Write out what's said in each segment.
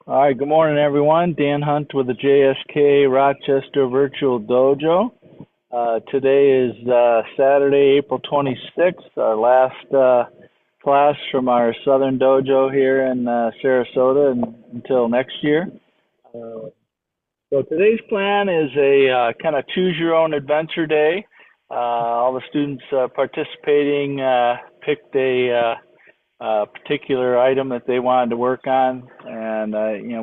All right, good morning, everyone. Dan Hunt with the JSKA Rochester Virtual Dojo. Today is Saturday, April 26th, our last class from our Southern Dojo here in Sarasota until next year. So today's plan is a kind of choose-your-own-adventure day. All the students participating picked a particular item that they wanted to work on, and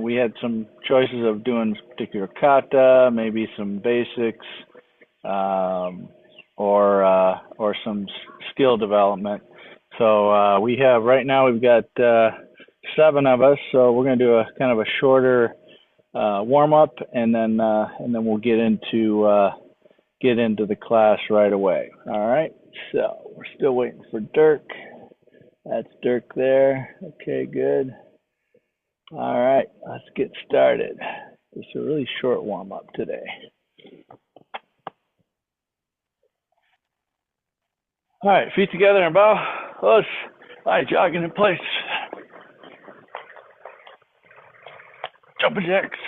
we had some choices of doing particular kata, maybe some basics, or some skill development. So we have right now we've got 7 of us, so we're going to do a kind of a shorter warm up, and then we'll get into the class right away. All right, so we're still waiting for Dirk. That's Dirk there. Okay, good. All right, let's get started. It's a really short warm-up today. All right, feet together and bow. Close. All right, jogging in place. Jumping jacks.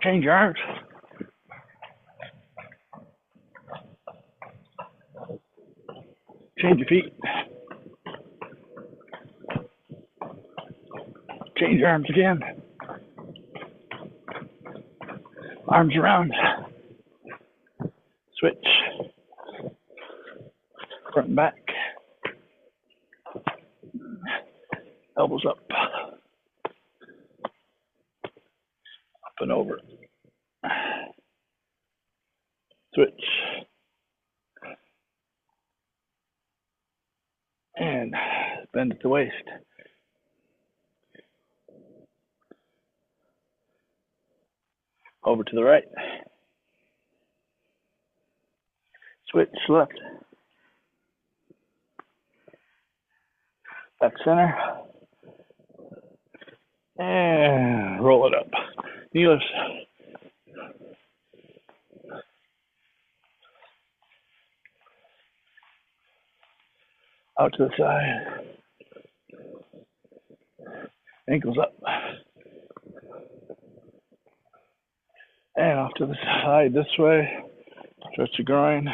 Change your arms. Change your feet. Change your arms again. Arms around. Switch. Front and back. Elbows up. Up and over. Switch. And bend at the waist. Over to the right. Switch left. Back center. And roll it up. Knee lifts. Out to the side. Ankles up. And off to the side this way. Stretch the groin.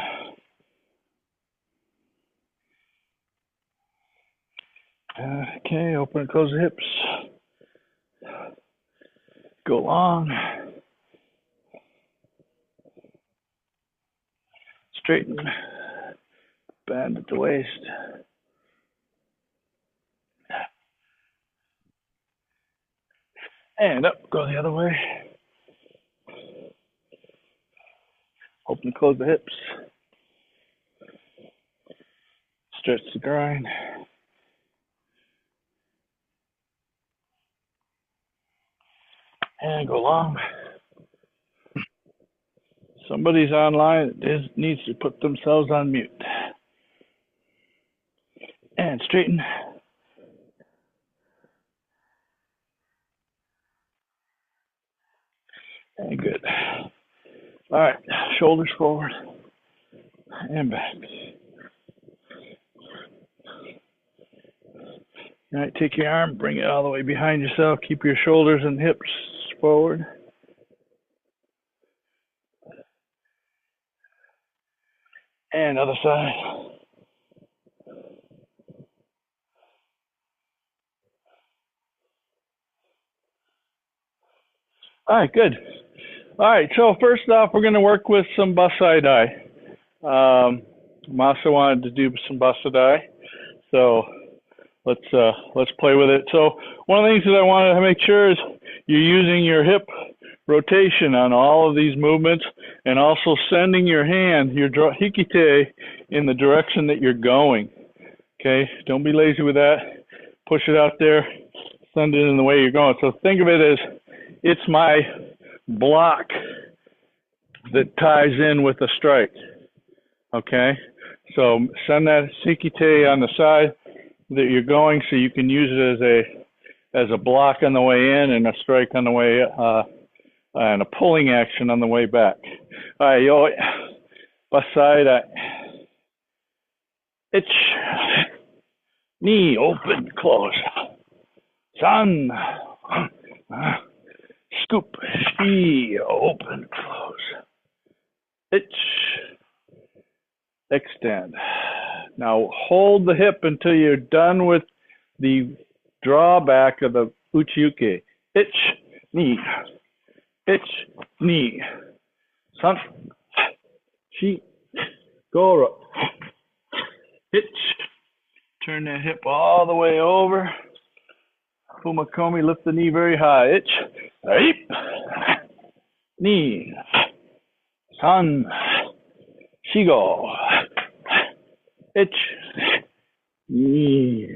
Okay, open and close the hips. Go long. Straighten. Bend at the waist. And up, go the other way. Open and close the hips. Stretch the groin. And go long. Somebody's online that needs to put themselves on mute. And straighten. And good. All right, shoulders forward and back. All right, take your arm, bring it all the way behind yourself. Keep your shoulders and hips forward. And other side. All right, good. All right, so first off, we're going to work with some Bassai dai. Masa wanted to do some Bassai dai, so let's play with it. So one of the things that I wanted to make sure is you're using your hip rotation on all of these movements, and also sending your hand, your hikite, in the direction that you're going. Okay, don't be lazy with that. Push it out there, send it in the way you're going. So think of it as it's my block that ties in with the strike. Okay, so send that hikite on the side that you're going, so you can use it as a block on the way in and a strike on the way and a pulling action on the way back. All right, yo, Bassai dai. Ich, knee, open, close. San, scoop, she, open, close. Ich, extend. Now hold the hip until you're done with the drawback of the uchiuke. Ich, knee, san, shi, go, ich. Turn that hip all the way over. Fumakomi, lift the knee very high. Ich, knee, san, shigo, ich, knee,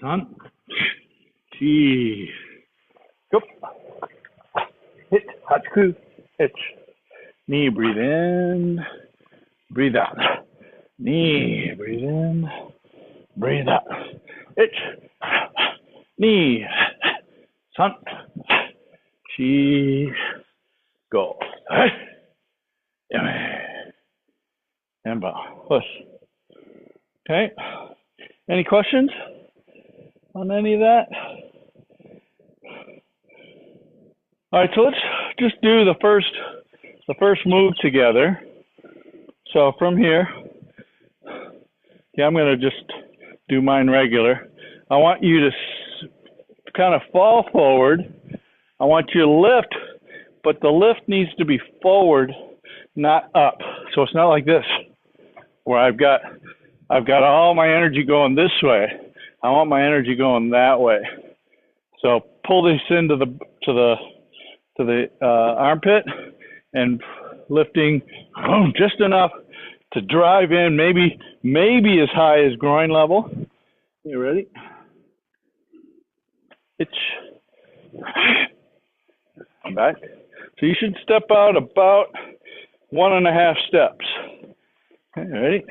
san, shi, go, hit, hachiku, ich, knee, breathe in, breathe out, knee, breathe in, breathe out, ich, knee, san, shi, go, and bow, push. Okay, any questions on any of that? All right, so let's just do the first move together. So from here, I'm going to just do mine regular. I want you to kind of fall forward. I want you to lift, but the lift needs to be forward, not up. So it's not like this, where I've got all my energy going this way. I want my energy going that way. So pull this into the armpit and lifting just enough to drive in, maybe as high as groin level. You ready? I'm back. So you should step out about 1.5 steps. Okay, ready?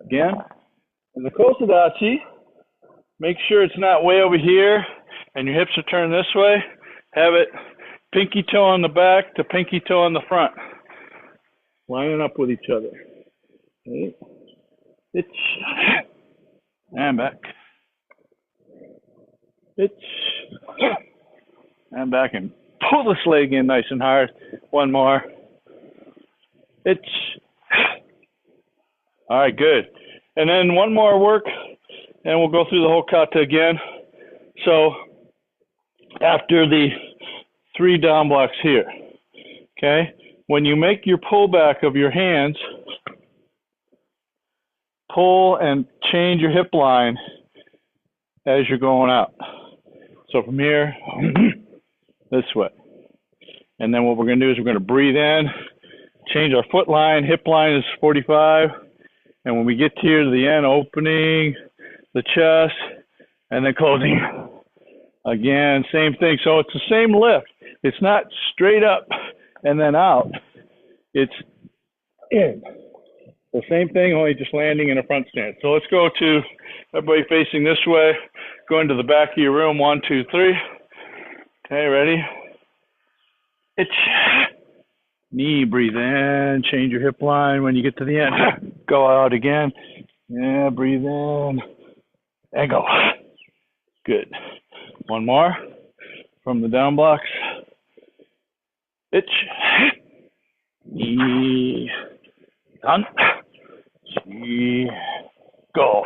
Again. And the kosodachi, make sure it's not way over here and your hips are turned this way. Have it pinky toe on the back to pinky toe on the front. Lining up with each other. Ready? And back. And back, and pull this leg in nice and hard. One more. All right, good. And then one more work, and we'll go through the whole kata again. So after the 3 down blocks here, okay, when you make your pullback of your hands, pull and change your hip line as you're going out. So from here, this way. And then what we're going to do is we're going to breathe in, change our foot line. Hip line is 45. And when we get here to the end, opening the chest and then closing. Again, same thing. So it's the same lift. It's not straight up and then out. It's in. The same thing, only just landing in a front stance. So let's go to everybody facing this way. Go into the back of your room. 1, 2, 3. Okay, ready? Knee, breathe in. Change your hip line when you get to the end. Go out again. Yeah, breathe in. And go. Good. One more from the down blocks. Knee. Done. Go.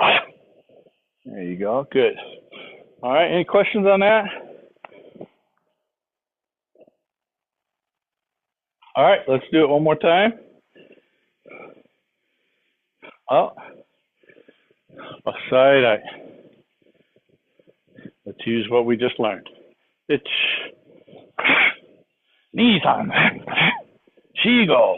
There you go. Good. All right. Any questions on that? All right. Let's do it one more time. Oh. Bassai. Let's use what we just learned. Nisan. Shigo.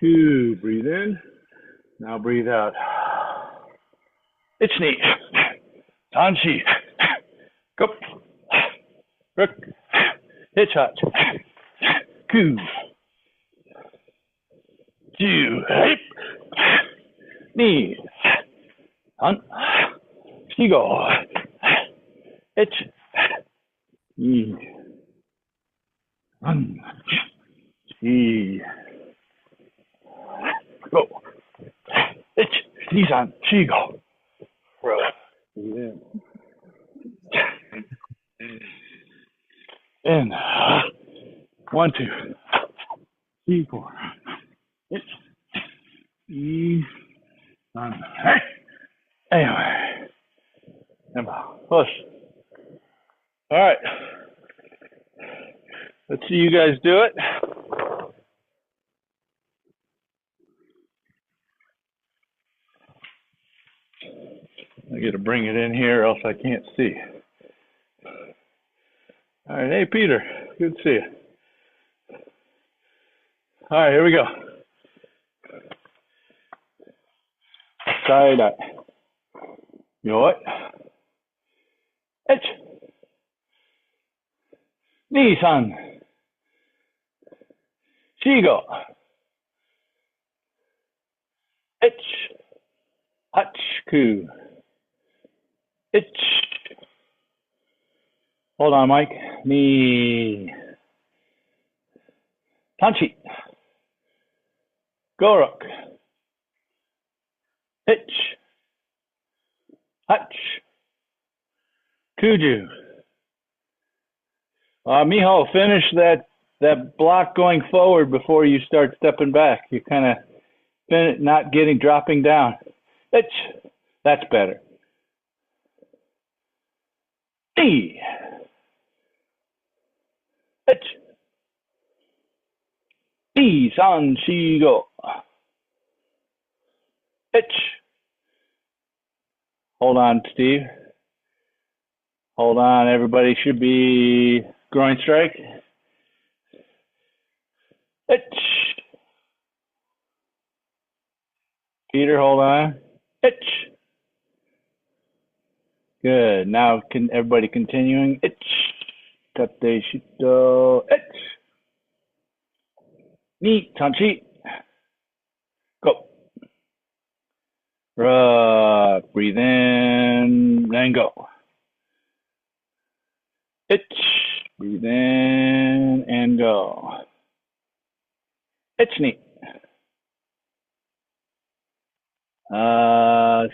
Two. Breathe in. Now breathe out. Ni. Tanshi. Go. Rook. Hitchhot. Ku. Two. Ni. Tan. Shigo. E. E. Go. Ich. Nisan. Shigo. Yeah. In. 1, 2. 3, 4. Ich. E. Hey. Anyway. Push. All right. Let's see you guys do it. I got to bring it in here, or else I can't see. All right. Hey, Peter. Good to see you. All right. Here we go. Side eye. Yoit. Ich. Nisan. Shigo. Ich. Hachiku. Ich. Hold on, Mike. Ni. Tanchi. Gorok. Ich. Hach. Kuju. Miho, finish that block going forward before you start stepping back. You're kind of not dropping down. Ich. That's better. E. Ich. E. San. Shi. Go. Ich. Hold on, Steve. Hold on, everybody should be groin strike. Ich. Peter, hold on. Ich. Good. Now, can everybody continuing? Ich. Tate shito. Ich. Ni. Tanchi. Go. Rock. Breathe in. Then go. Ich. Breathe in and go. Ich. Ni.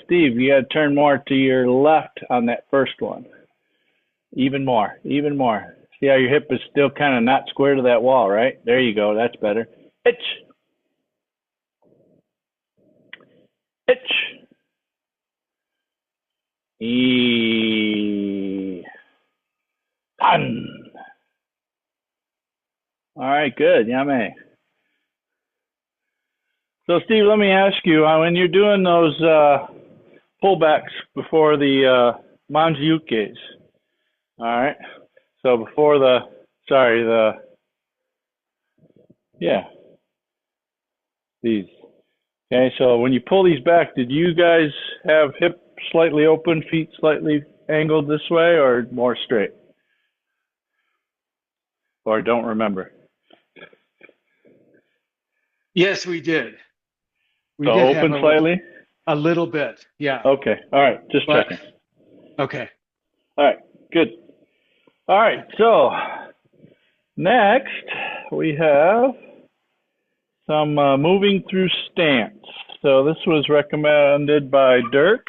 Steve, you got to turn more to your left on that first one. Even more. See how your hip is still kind of not square to that wall, right? There you go. That's better. Ich. Ich. E. Tan. All right, good. Yame. So, Steve, let me ask you, when you're doing those pullbacks before the manjiukes, all right? So before these. Okay, so when you pull these back, did you guys have hip slightly open, feet slightly angled this way, or more straight? Or don't remember? Yes, we did. We so did open slightly? A little bit, yeah. Okay, all right, just checking. Okay. All right, good. All right, so next we have some moving through stance. So this was recommended by Dirk.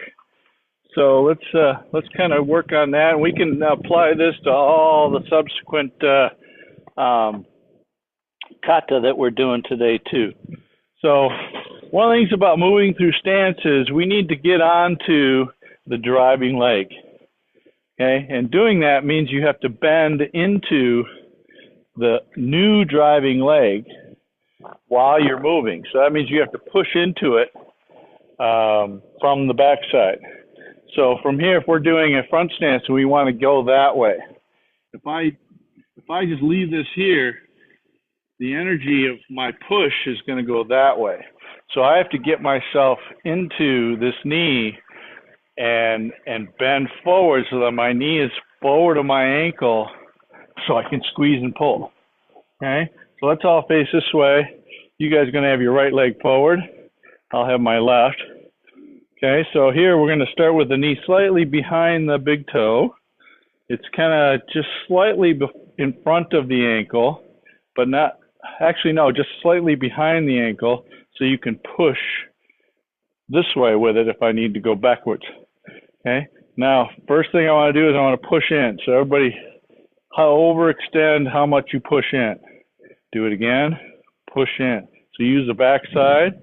So let's kind of work on that. We can apply this to all the subsequent kata that we're doing today too. So one of the things about moving through stance is we need to get onto the driving leg. Okay, and doing that means you have to bend into the new driving leg while you're moving. So that means you have to push into it from the backside. So from here, if we're doing a front stance, we want to go that way. If I just leave this here, the energy of my push is going to go that way. So I have to get myself into this knee and bend forward so that my knee is forward of my ankle so I can squeeze and pull. Okay, so let's all face this way. You guys are going to have your right leg forward. I'll have my left. Okay, so here we're going to start with the knee slightly behind the big toe. It's kind of just slightly in front of the ankle, but not, actually no, just slightly behind the ankle, so you can push this way with it if I need to go backwards. Okay, now first thing I want to do is I want to push in. So everybody overextend how much you push in. Do it again, push in. So use the back side,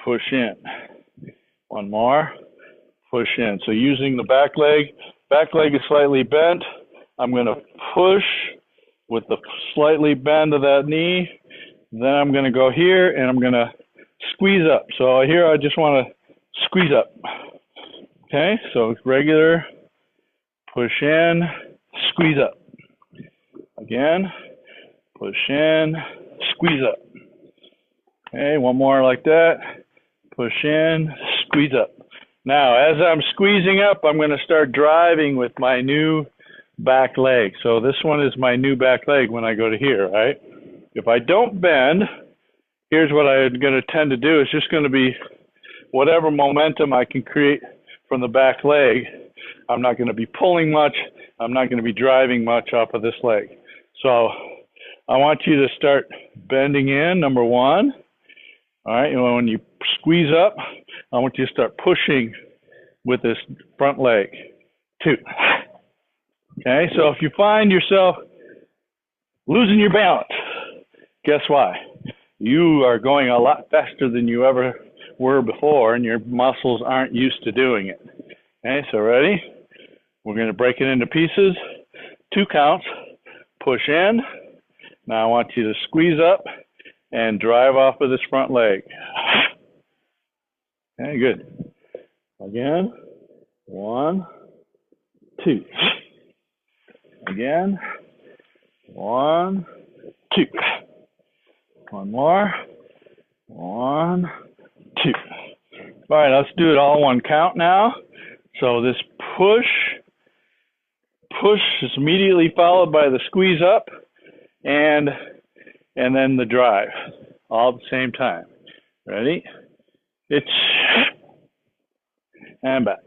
push in. One more, push in. So using the back leg is slightly bent. I'm going to push with the slightly bend of that knee. Then I'm going to go here and I'm going to squeeze up. So here I just want to squeeze up. Okay, so regular, push in, squeeze up. Again, push in, squeeze up. Okay, one more like that. Push in, squeeze up. Now, as I'm squeezing up, I'm going to start driving with my new back leg. So this one is my new back leg when I go to here, right? If I don't bend, here's what I'm going to tend to do. It's just going to be whatever momentum I can create from the back leg. I'm not going to be pulling much. I'm not going to be driving much off of this leg. So I want you to start bending in, number one. All right, and when you squeeze up, I want you to start pushing with this front leg. Two. Okay, so if you find yourself losing your balance, guess why? You are going a lot faster than you ever were before, and your muscles aren't used to doing it. Okay, so ready? We're going to break it into pieces. 2 counts. Push in. Now I want you to squeeze up and drive off of this front leg. Okay, good. Again. 1, 2. Again. 1, 2. One more. 1, 2. All right, let's do it all 1 count now. So this push is immediately followed by the squeeze up and then the drive, all at the same time. Ready? It's and back.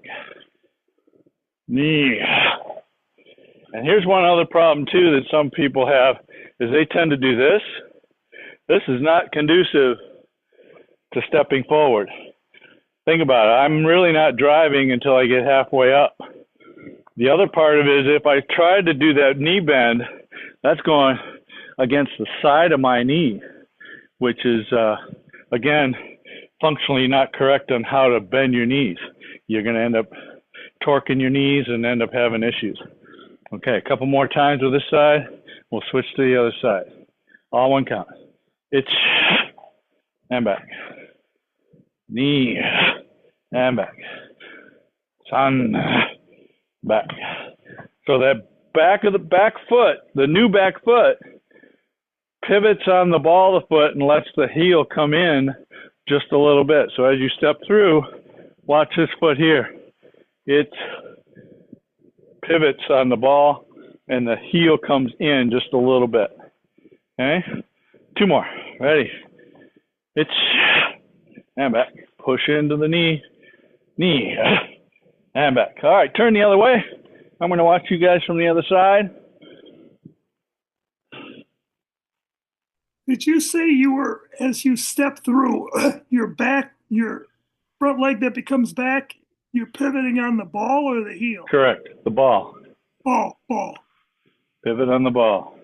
Knee. And here's one other problem too that some people have is they tend to do this. This is not conducive to stepping forward. Think about it. I'm really not driving until I get halfway up. The other part of it is if I tried to do that knee bend, that's going against the side of my knee, which is, again, functionally not correct on how to bend your knees. You're going to end up torquing your knees and end up having issues. Okay, a couple more times with this side. We'll switch to the other side. All 1 count. It's and back. Knee and back. San back. So that back of the back foot, the new back foot, pivots on the ball of the foot and lets the heel come in just a little bit. So as you step through, watch this foot here. It pivots on the ball and the heel comes in just a little bit. Okay? 2 more. Ready? It's and back. Push into the knee. Knee. And back. All right, turn the other way. I'm going to watch you guys from the other side. Did you say you were, as you step through your back, your front leg that becomes back, you're pivoting on the ball or the heel? Correct. The ball. Ball. Pivot on the ball.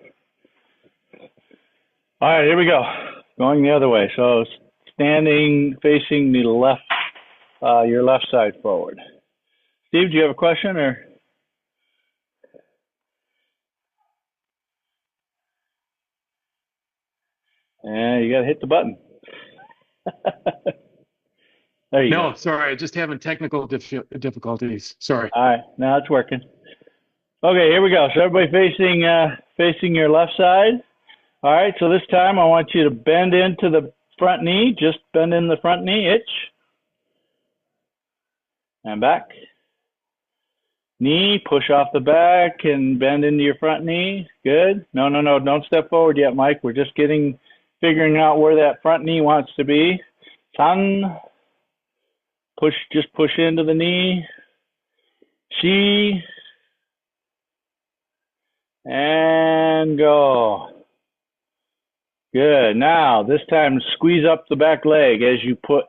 All right, here we go. Going the other way. So standing, facing the left, your left side forward. Steve, do you have a question or? Yeah, you got to hit the button. There you go. No, sorry, just having technical difficulties. Sorry. All right, now it's working. Okay, here we go. So everybody facing your left side. All right, so this time I want you to bend into the front knee. Just bend in the front knee. Itch. And back. Knee, push off the back and bend into your front knee. Good. No, don't step forward yet, Mike. We're just figuring out where that front knee wants to be. San. Just push into the knee. Shi. And go. Good. Now, this time squeeze up the back leg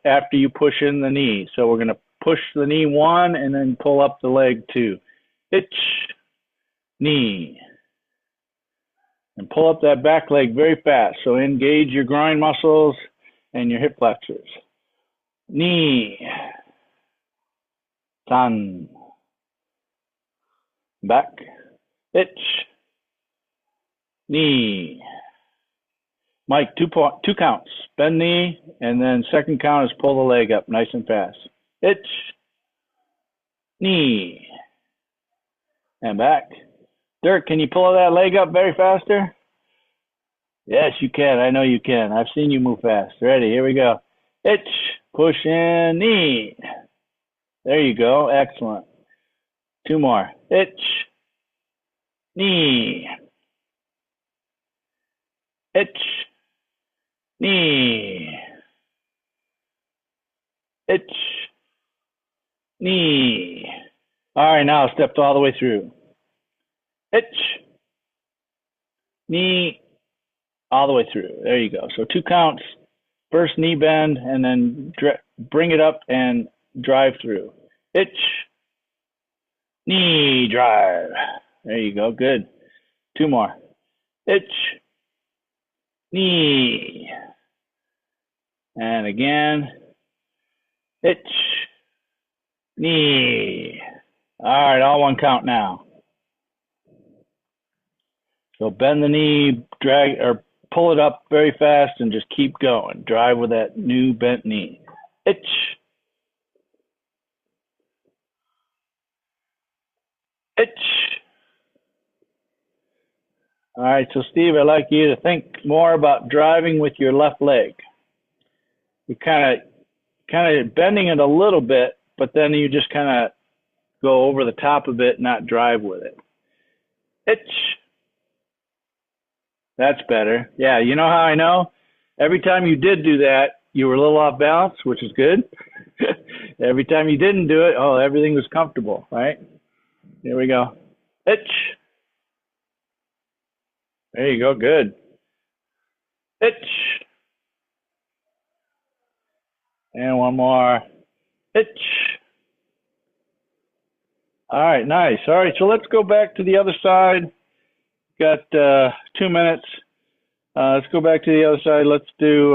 after you push in the knee. So we're going to push the knee 1 and then pull up the leg 2. Itch, knee. And pull up that back leg very fast. So engage your groin muscles and your hip flexors. Knee. San. Back. Itch. Knee. Mike, two counts. Bend knee, and then second count is pull the leg up nice and fast. Itch. Knee. And back. Dirk, can you pull that leg up very faster? Yes, you can. I know you can. I've seen you move fast. Ready, here we go. Itch. Push in, knee. There you go. Excellent. 2 more. Itch. Knee. Itch. Knee. Itch. Knee. All right, now step all the way through. Itch. Knee. All the way through. There you go. So 2 counts. First knee bend, and then bring it up and drive through. Itch. Knee. Drive. There you go. Good. 2 more. Itch. Knee. And again. Itch. Knee. All right, all 1 count now. So bend the knee, drag or pull it up very fast and just keep going. Drive with that new bent knee. Itch. Itch. All right, so Steve, I'd like you to think more about driving with your left leg. You kind of bending it a little bit, but then you just kind of go over the top of it, not drive with it. Itch. That's better. Yeah, you know how I know? Every time you did do that, you were a little off balance, which is good. Every time you didn't do it, everything was comfortable, right? Here we go. Itch. There you go, good. Itch. And 1 more. Itch. All right, nice. All right, so let's go back to the other side. Got 2 minutes. Let's go back to the other side. Let's do,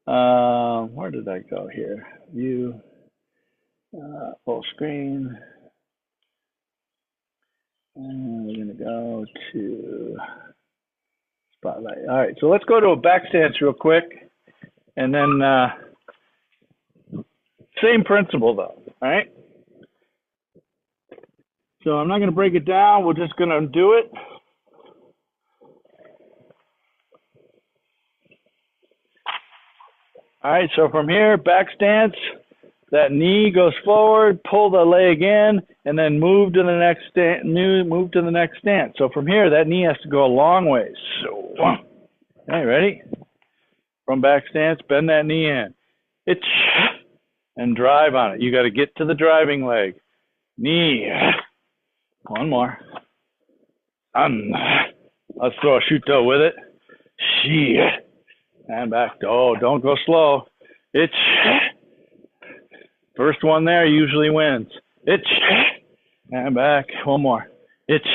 where did I go here? View, full screen. And we're going to go to spotlight. All right, so let's go to a back stance real quick. And then same principle though, all right? So I'm not going to break it down. We're just going to do it. All right, so from here, back stance, that knee goes forward, pull the leg in, and then move to the next stance. So from here, that knee has to go a long ways. So, okay, ready? From back stance, bend that knee in. Itch, and drive on it. You got to get to the driving leg. Knee. 1 more. Let's throw a shuto with it. She. And back. Oh, don't go slow. Itch. First one there usually wins. Itch. And back. 1 more. Itch.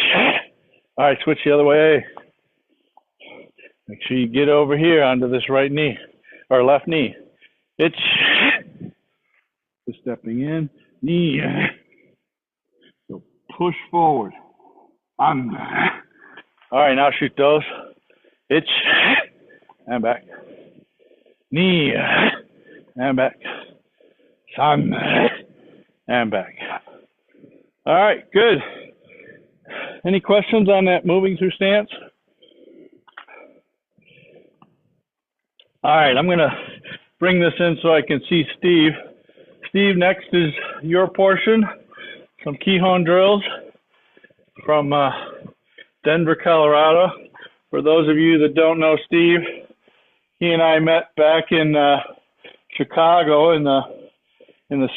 All right, switch the other way. Make sure you get over here onto this right knee or left knee. Itch. Just stepping in. Knee. So push forward. All right, now shoot those. Itch. And back. Knee. And back. San. And back. All right, good. Any questions on that moving through stance? All right, I'm going to bring this in so I can see Steve. Steve, next is your portion. Some Kihon drills from Denver, Colorado. For those of you that don't know Steve, he and I met back in Chicago in the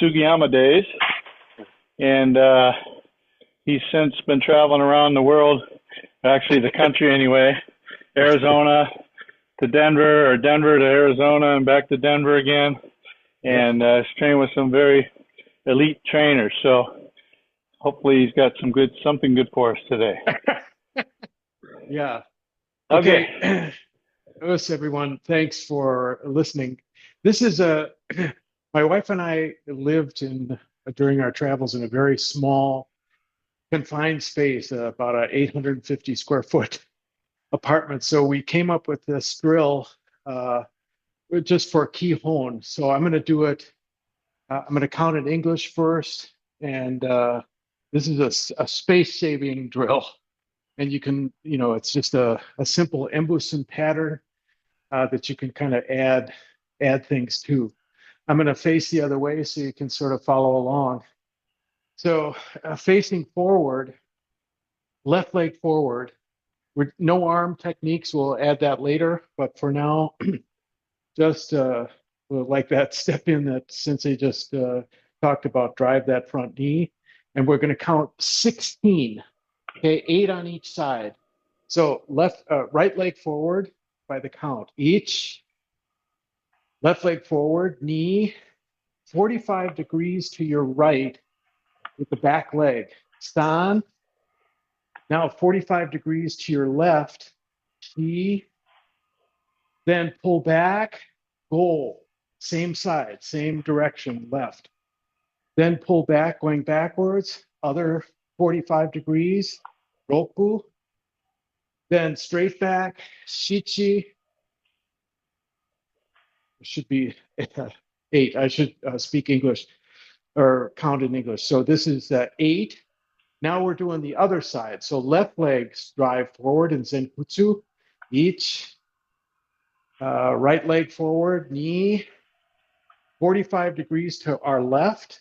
Sugiyama days, and he's since been traveling around the world actually the country anyway. Arizona to Denver, or Denver to Arizona, and back to Denver again. And trained with some very elite trainers. So hopefully he's got something good for us today. Yeah. Okay. Yes, everyone. Thanks for listening. This is my wife and I lived during our travels in a very small, confined space, about an 850 square foot apartment. So we came up with this drill just for Kihon. So I'm going to do it. I'm going to count in English first, and this is a space-saving drill. And you can, it's just a simple embusen pattern that you can kind of add things to. I'm going to face the other way so you can sort of follow along. So facing forward, left leg forward. No arm techniques, we'll add that later. But for now, just like that step in that Sensei just talked about, drive that front knee. And we're going to count 16, okay, 8 on each side. So right leg forward by the count. Each left leg forward, knee 45 degrees to your right with the back leg. Stand. Now 45 degrees to your left. Key. Then pull back. Goal. Same side, same direction, left. Then pull back, going backwards. Other 45 degrees. Roku. Then straight back. Shichi. Should be 8. I should speak English or count in English. So this is 8. Now we're doing the other side. So left leg drive forward in Zenkutsu. Each. Right leg forward, knee 45 degrees to our left.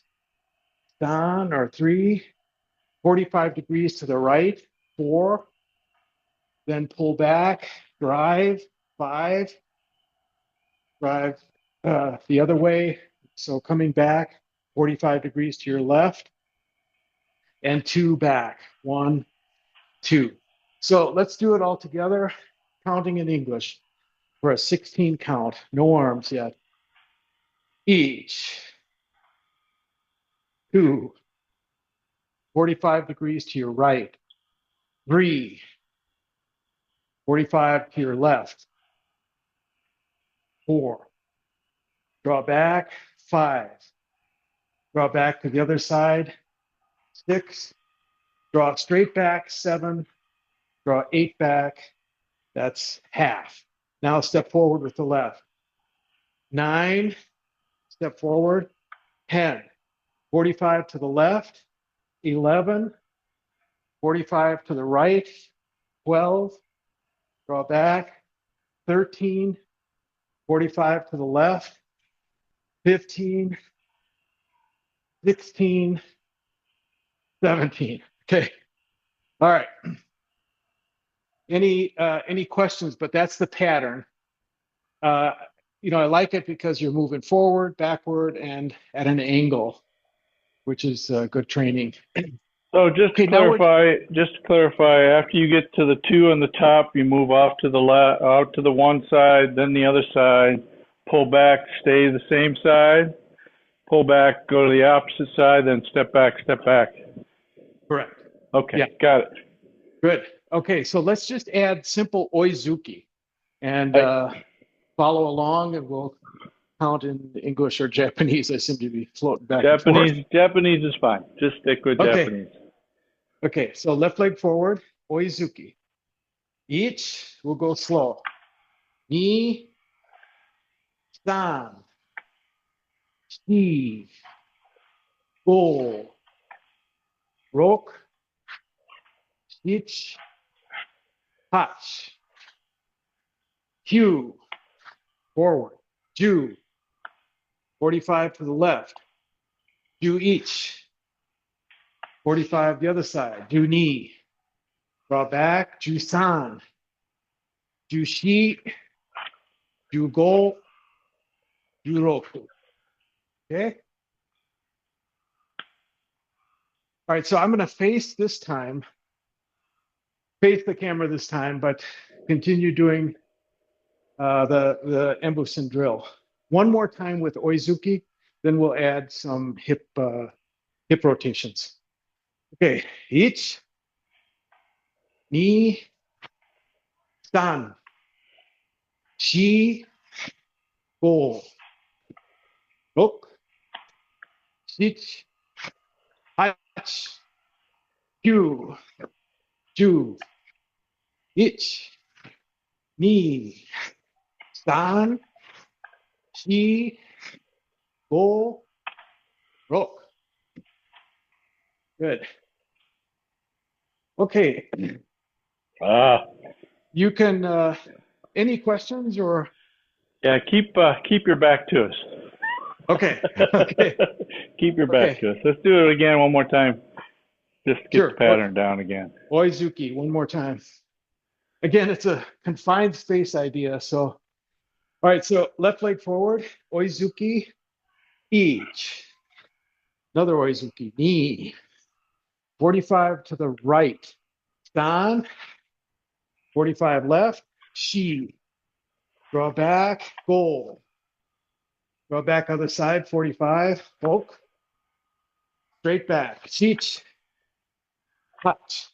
Down, or 3. 45 degrees to the right. 4. Then pull back, drive. 5. Drive the other way. So coming back 45 degrees to your left. And 2 back. 1, 2. So let's do it all together, counting in English for a 16 count. No arms yet. Each. 2. 45 degrees to your right. 3. 45 to your left. 4. Draw back. 5. Draw back to the other side. 6. Draw straight back. 7. Draw 8 back. That's half. Now step forward with the left. 9. Step forward. 10. 45 to the left. 11. 45 to the right. 12. Draw back. 13. 45 to the left. 15. 16. 17. Okay. All right. Any questions? But that's the pattern. I like it because you're moving forward, backward, and at an angle, which is good training. So just to clarify, after you get to the 2 on the top, you move off to out to the one side, then the other side, pull back, stay the same side, pull back, go to the opposite side, then step back, step back. Correct. Okay, yeah. Got it. Good. Okay, so let's just add simple oizuki and follow along, and we'll count in English or Japanese. I seem to be floating back and forth. Japanese is fine. Just stick with Japanese. Okay, so left leg forward, oizuki. Each, we'll go slow. Ni, san, shi, go, rok, ich, hach, kyu, forward, ju, 45 to the left, ju each, 45 the other side, ju ni, draw back, ju san, ju shi, ju go, ju roku. Okay? All right, so I'm going to face this time face the camera this time, but continue doing the Embusen drill. One more time with Oizuki, then we'll add some hip rotations. Okay, ich, ni, san, shi, go, rok, shich, hach, kyu, ju, ich, ni, san, shi, go, rok. Good. Okay. You can, any questions or? Yeah, keep your back to us. Okay. Okay. Keep your back to us. Let's do it again one more time. Just get the pattern down again. Oizuki, one more time. Again, it's a confined space idea. So, all right. So left leg forward, Oizuki, each. Another Oizuki, knee. 45 to the right, san. 45 left, shi. Draw back, go. Draw back other side, 45, poke. Straight back, shich. Hach.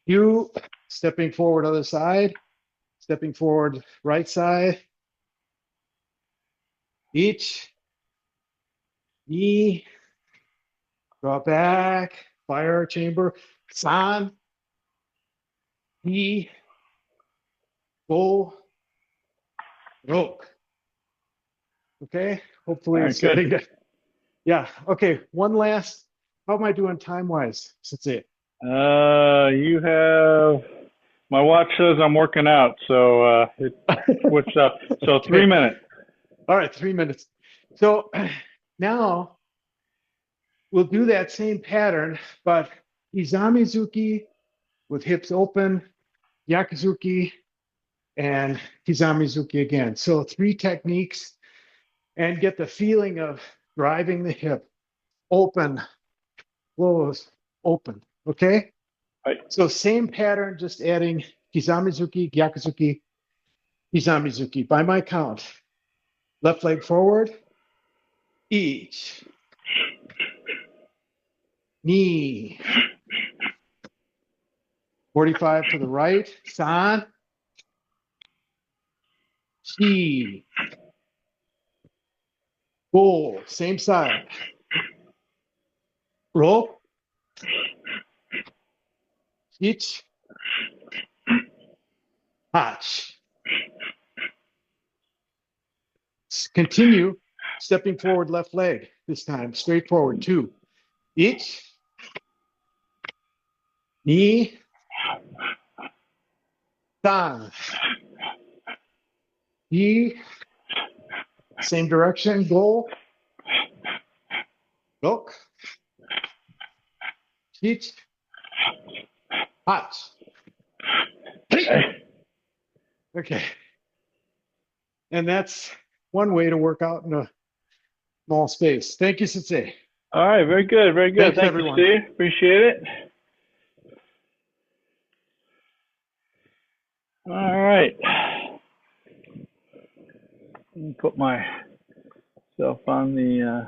You stepping forward other side, stepping forward right side. Each. Knee. Draw back, fire chamber, san. He. Go. Roke. Okay, hopefully it's getting to, yeah. Okay, one last. How am I doing time wise? That's it. You have, my watch says I'm working out, so what's up? So Okay. 3 minutes. All right, 3 minutes. So now we'll do that same pattern, but Izamizuki with hips open, Yakuzuki, and Kizamizuki again. So 3 techniques, and get the feeling of driving the hip. Open, close, open. Okay? Right. So same pattern, just adding Kizamizuki, Gyakuzuki, Kizamizuki. By my count. Left leg forward, each. Knee. 45 to the right, san. Shi. Go, same side. Rope. Ich. Hach. Continue stepping forward left leg this time, straight forward, 2. Ich. Knee. San. He. Same direction, go. Look. Ich. Hach. Okay. And that's one way to work out in a small space. Thank you, Sensei. All right, very good, very good. Thanks, everyone. you, Steve. Appreciate it. All right. Let me put myself on the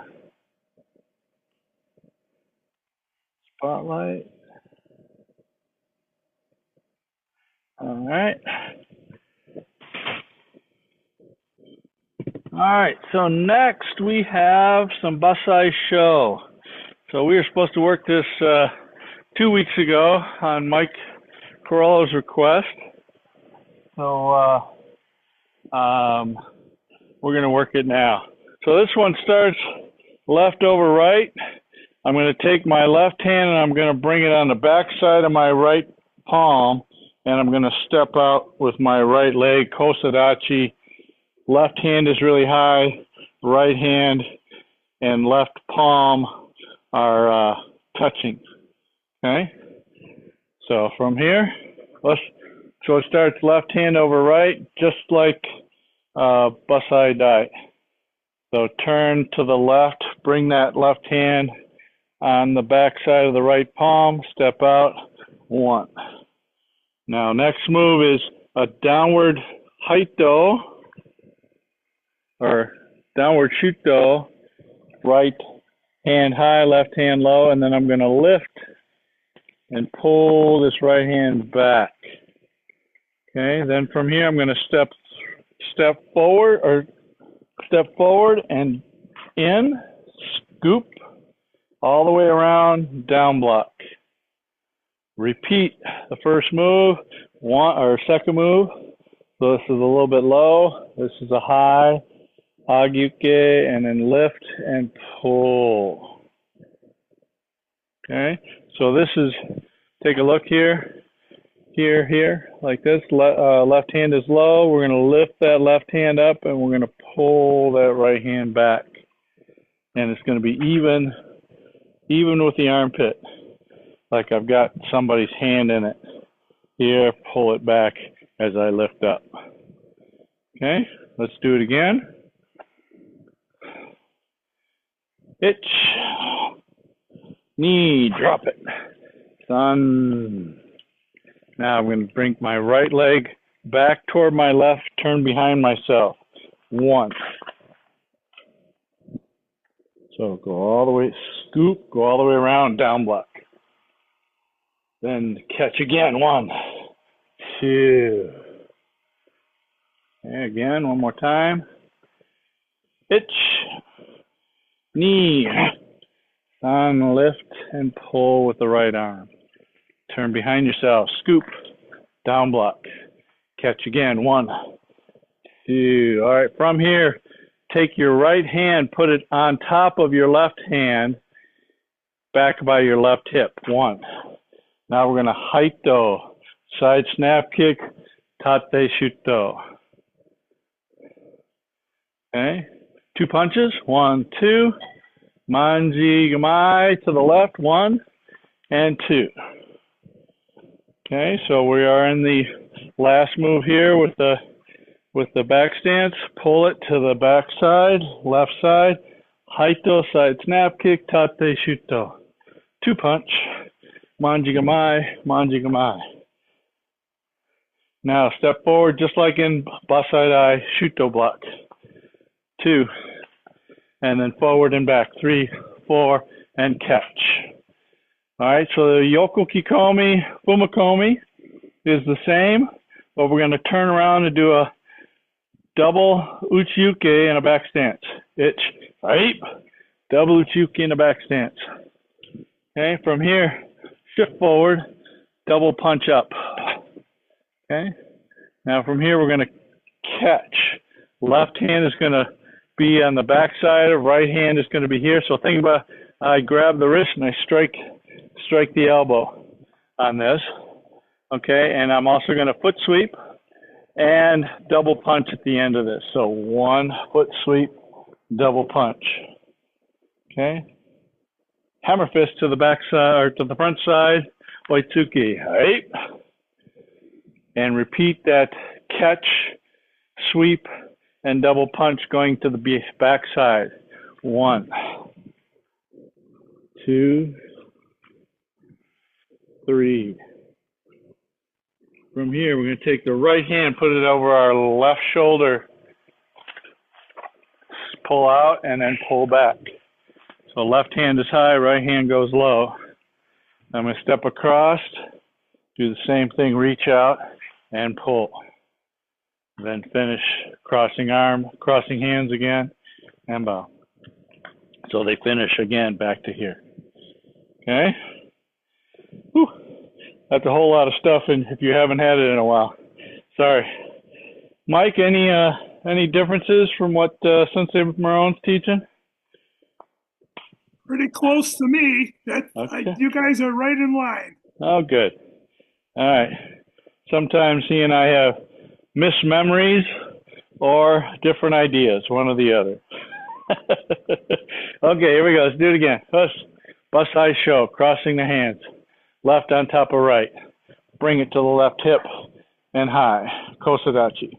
spotlight. All right. All right, so next we have some Bassai show. So we were supposed to work this 2 weeks ago on Mike Corollo's request. So we're going to work it now. So this one starts left over right. I'm going to take my left hand and I'm going to bring it on the back side of my right palm, and I'm going to step out with my right leg, kosadachi. Left hand is really high, right hand and left palm are touching. Okay? So from here, so it starts left hand over right, just like Bassai Dai. So turn to the left, bring that left hand on the back side of the right palm, step out, 1. Now, next move is a downward haito, or downward shuto, right hand high, left hand low, and then I'm going to lift and pull this right hand back. Okay, then from here I'm going to step forward and in, scoop, all the way around, down block. Repeat the first move, second move. So this is a little bit low. This is a high, hagyuke, and then lift and pull. Okay, so this is, take a look here, like this. Left hand is low. We're going to lift that left hand up, and we're going to pull that right hand back. And it's going to be even with the armpit, like I've got somebody's hand in it. Here, pull it back as I lift up. Okay, let's do it again. Itch, knee, drop it. Sun. Now I'm going to bring my right leg back toward my left, turn behind myself. 1. So go all the way, scoop, go all the way around, down block. Then catch again. 1, 2. And again, one more time. Itch, knee, sun, lift and pull with the right arm. Turn behind yourself, scoop, down block. Catch again. 1, 2. All right, from here, take your right hand, put it on top of your left hand, back by your left hip. 1. Now we're going to haito, side snap kick, tate shuto. Okay, 2 punches. 1, 2. Manji gamai to the left. 1 and 2. Okay, so we are in the last move here with the back stance. Pull it to the back side, left side. Haito, side snap kick, tate shuto. 2 punch. Manji gamai, manji gamai. Now step forward just like in Bassai shuto block. 2. And then forward and back. 3, 4, and catch. All right, so the yoko kikomi, fumakomi is the same, but we're going to turn around and do a double uchiuke and a back stance. Itch, right? Double uchiuke and a back stance. Okay, from here, shift forward, double punch up. Okay, now from here we're going to catch. Left hand is going to be on the back side, right hand is going to be here. So think about, I grab the wrist and I strike the elbow on this. Okay, and I'm also going to foot sweep and double punch at the end of this. So 1 foot sweep, double punch. Okay, hammer fist to the back side or to the front side, oitsuki, right? And repeat that catch, sweep, and double punch going to the back side. 1, 2, 3. From here, we're going to take the right hand, put it over our left shoulder, pull out, and then pull back. So left hand is high, right hand goes low. I'm going to step across, do the same thing, reach out, and pull. Then finish crossing hands again, and bow. So they finish again back to here. Okay? Whew. That's a whole lot of stuff, and if you haven't had it in a while. Sorry. Mike, any differences from what Sensei Marone's teaching? Pretty close to me. Okay. You guys are right in line. Oh, good. All right. Sometimes he and I have mismemories or different ideas, one or the other. Okay, here we go. Let's do it again. Bassai show, crossing the hands. Left on top of right. Bring it to the left hip and high. Kosadachi.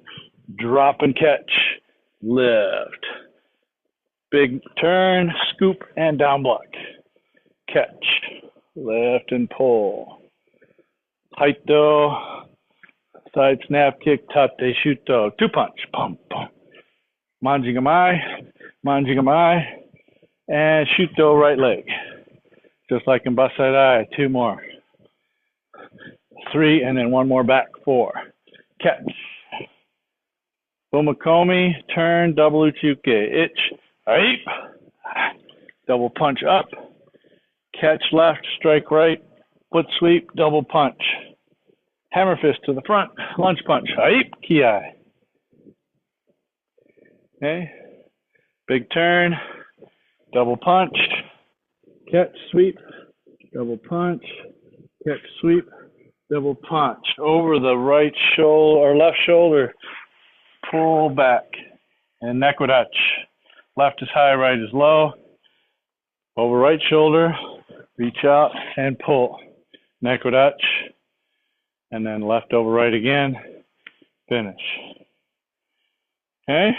Drop and catch. Lift. Big turn, scoop, and down block. Catch. Lift and pull. Haito. Side snap kick, tate shuto. Two punch. Pum, pum. Manjigamai, manjigamai, and shuto right leg. Just like in Bassai. Two more. Three, and then one more back. Four. Catch. Bumakomi, turn, double uchuke. Ich, aip. Double punch up. Catch left, strike right. Foot sweep, double punch. Hammer fist to the front, lunge punch. Aip, kiai. Okay. Big turn, double punch. Catch, sweep, double punch. Catch, sweep, double punch. Over the right shoulder or left shoulder. Pull back and Nekudachi. Left is high, right is low. Over right shoulder, reach out and pull. Nekudachi. And then left over right again. Finish. Okay?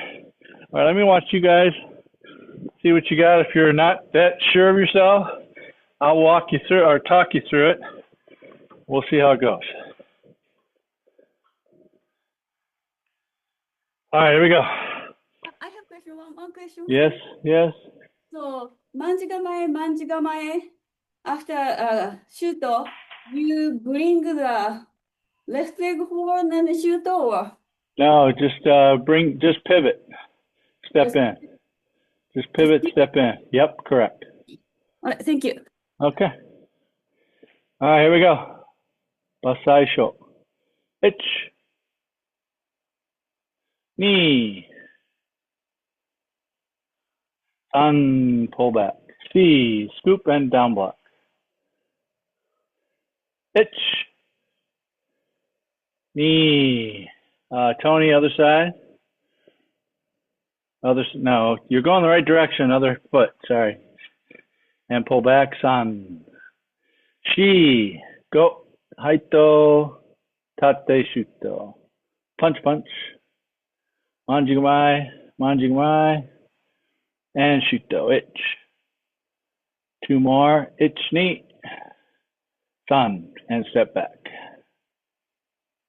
All right, let me watch you guys. See what you got. If you're not that sure of yourself, I'll walk you through or talk you through it. We'll see how it goes. All right, here we go. I have question, one question. Yes, yes. So, manjigamae, after shoot, you bring the left leg forward and shoot over. No, just pivot, step in. Just pivot, step in. Yep, correct. All right, thank you. Okay. All right, here we go. Bassai sho. Ich. Ni. San, pull back. Si, scoop and down block. Ich. Ni. Tony, other side. No, you're going the right direction. Other foot, sorry. And pull back, san. Shi, go. Haito, tate, shuto. Punch, punch. Manjigamai, manjigamai. And shuto, ich. Two more. Ich, ni. San, and step back.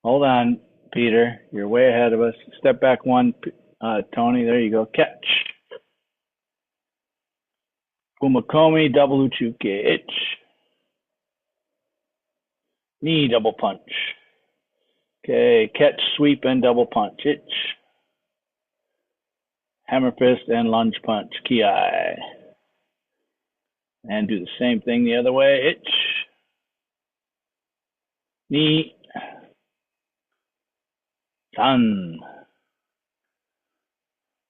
Hold on, Peter. You're way ahead of us. Step back one, Tony. There you go. Catch. Umakomi, double uchuke. Ich. Knee, double punch. Okay, catch, sweep, and double punch. Ich. Hammer fist and lunge punch. Kiai. And do the same thing the other way. Ich. Knee. San.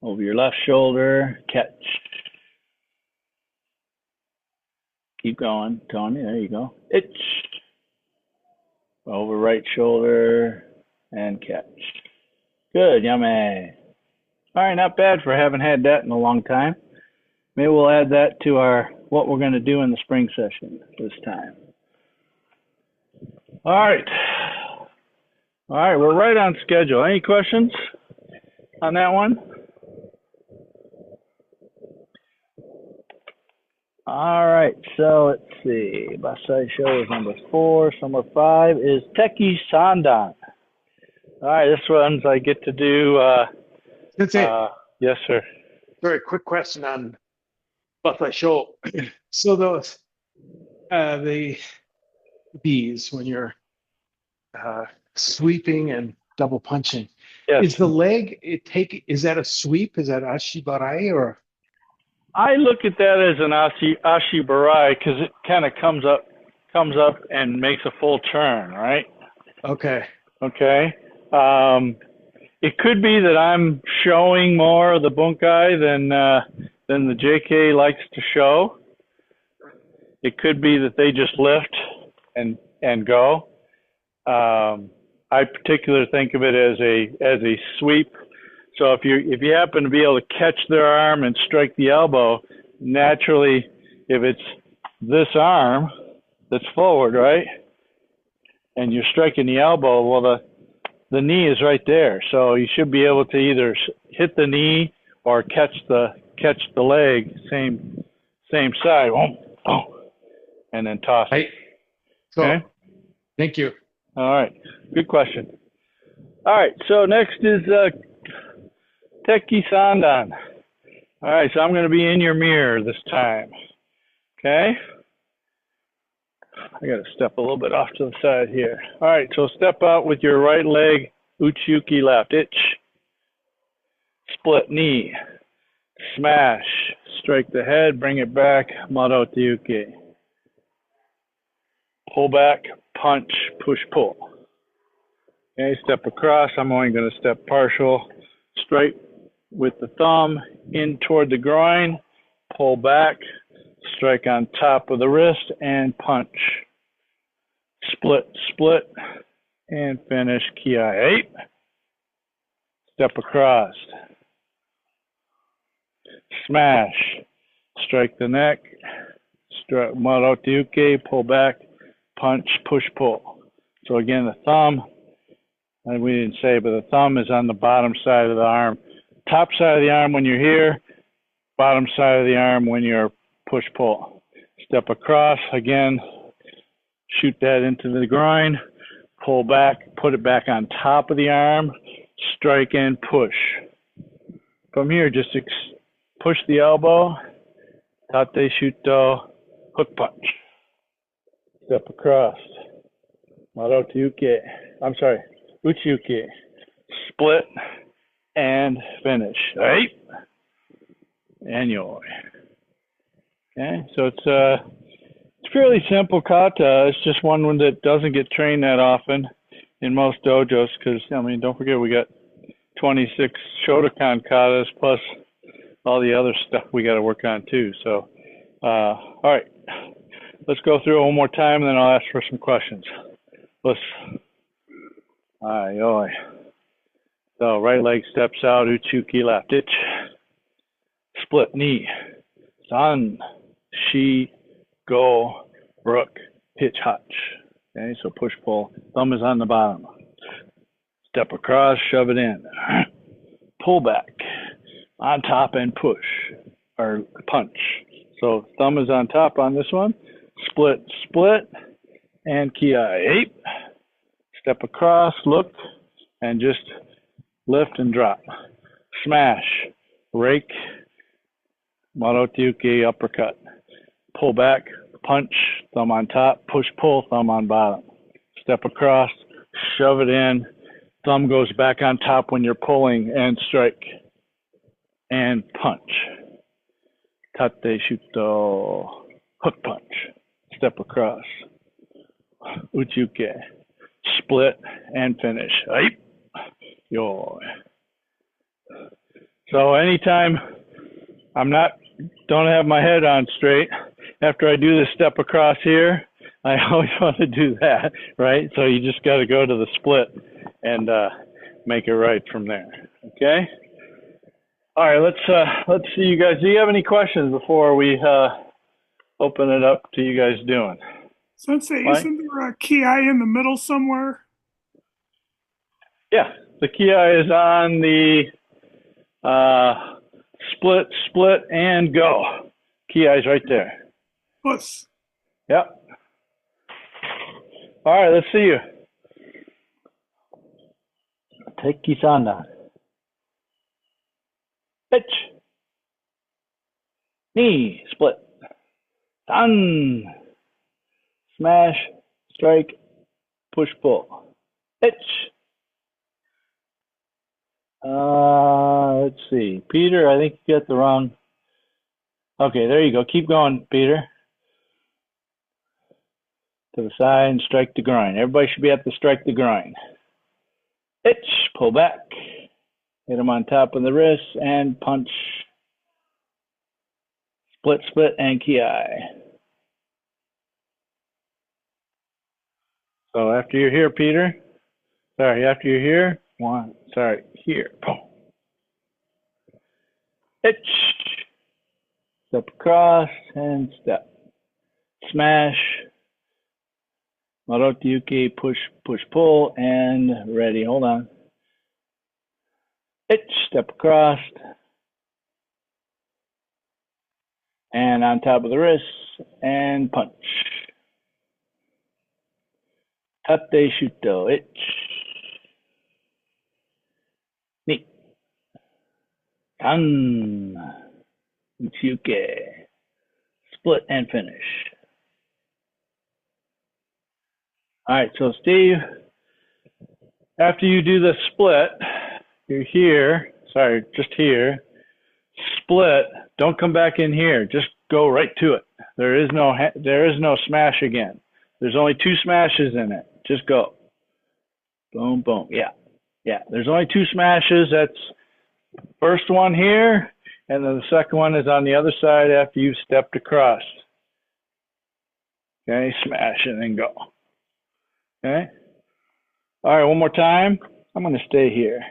Over your left shoulder, catch. Keep going, Tony. There you go. Ich. Over right shoulder and catch. Good, yummy. All right, not bad for having had that in a long time. Maybe we'll add that to what we're going to do in the spring session this time. All right. All right, we're right on schedule. Any questions on that one? All right, so let's see. Bassai show is number 4. So number 5 is Tekki Sandan. All right, this one's I get to do. That's it. Yes, sir. Very quick question on Bassai show. So those the bees when you're sweeping and double punching. Yes. Is the leg is that a sweep? Is that ashibarai or? I look at that as an ashibarai because it kind of comes up and makes a full turn, right? Okay. Okay. It could be that I'm showing more of the bunkai than the JK likes to show. It could be that they just lift and go. I particularly think of it as a sweep. So if you happen to be able to catch their arm and strike the elbow, naturally, if it's this arm that's forward, right, and you're striking the elbow, well, the knee is right there. So you should be able to either hit the knee or catch the leg, same side, and then toss it. So, okay? Thank you. All right. Good question. All right, so next is Tekki Sandan. All right, so I'm going to be in your mirror this time. Okay? I got to step a little bit off to the side here. All right, so step out with your right leg, uchi-uki left, itch, split knee, smash, strike the head, bring it back, marote-uki. Pull back, punch, push, pull. Okay, step across. I'm only going to step partial. Straight with the thumb in toward the groin. Pull back, strike on top of the wrist, and punch. Split, split, and finish. Kiai 8. Step across. Smash. Strike the neck. Strike marote-uki. Pull back, punch, push, pull. So again, the thumb. And we didn't say, but the thumb is on the bottom side of the arm. Top side of the arm when you're here, bottom side of the arm when you're push-pull. Step across, again, shoot that into the groin, pull back, put it back on top of the arm, strike and push. From here, just push the elbow, tate shuto, hook punch. Step across, marote-uki, I'm sorry, uchi-uki, split, and finish. Right? And yoi. Okay, so it's fairly simple kata. It's just one that doesn't get trained that often in most dojos because, I mean, don't forget we got 26 Shotokan katas plus all the other stuff we got to work on too. So, all right, let's go through it one more time and then I'll ask for some questions. Let's, yoi. So right leg steps out, uchi-uki left itch, split knee, san, shi, go, rook, hitch, hutch. Okay, so push, pull, thumb is on the bottom. Step across, shove it in. Pull back, on top and push, or punch. So thumb is on top on this one. Split, split, and kiai 8. Step across, look, and just lift and drop. Smash, rake, marote-uki, uppercut. Pull back, punch, thumb on top, push, pull, thumb on bottom. Step across, shove it in, thumb goes back on top when you're pulling and strike. And punch. Tate shuto, hook punch. Step across. Uchi-uki, split and finish. Aight. Yo. So anytime don't have my head on straight, after I do the step across here, I always want to do that, right? So you just got to go to the split and make it right from there. Okay. All right. Let's see you guys. Do you have any questions before we open it up to you guys doing? Sensei, isn't there a ki in the middle somewhere? Yeah, the ki is on the split, split, and go. Ki is right there. Puss. Yep. All right, let's see you. Tekki Sandan. Pitch. Knee, split. San. Smash, strike, push, pull. Pitch. Let's see. Peter, I think you got the wrong. Okay, there you go. Keep going, Peter. To the side and strike the groin. Everybody should be at the strike the groin. Itch, pull back. Hit him on top of the wrist and punch. Split, split, and kiai. So after you're here, Peter. After you're here. Here. Itch. Step across and step. Smash. Marote-uki, push, push, pull, and ready. Hold on. Itch, step across. And on top of the wrist, and punch. Tate shuto, itch. Tan. Uchiuke. Split and finish. All right, so Steve, after you do the split, you're here. Sorry, just here. Split. Don't come back in here. Just go right to it. There is no smash again. There's only 2 smashes in it. Just go. Boom, boom. Yeah. There's only 2 smashes. That's first one here, and then the second one is on the other side after you've stepped across. Okay, smash and then go. Okay. All right, one more time. I'm going to stay here.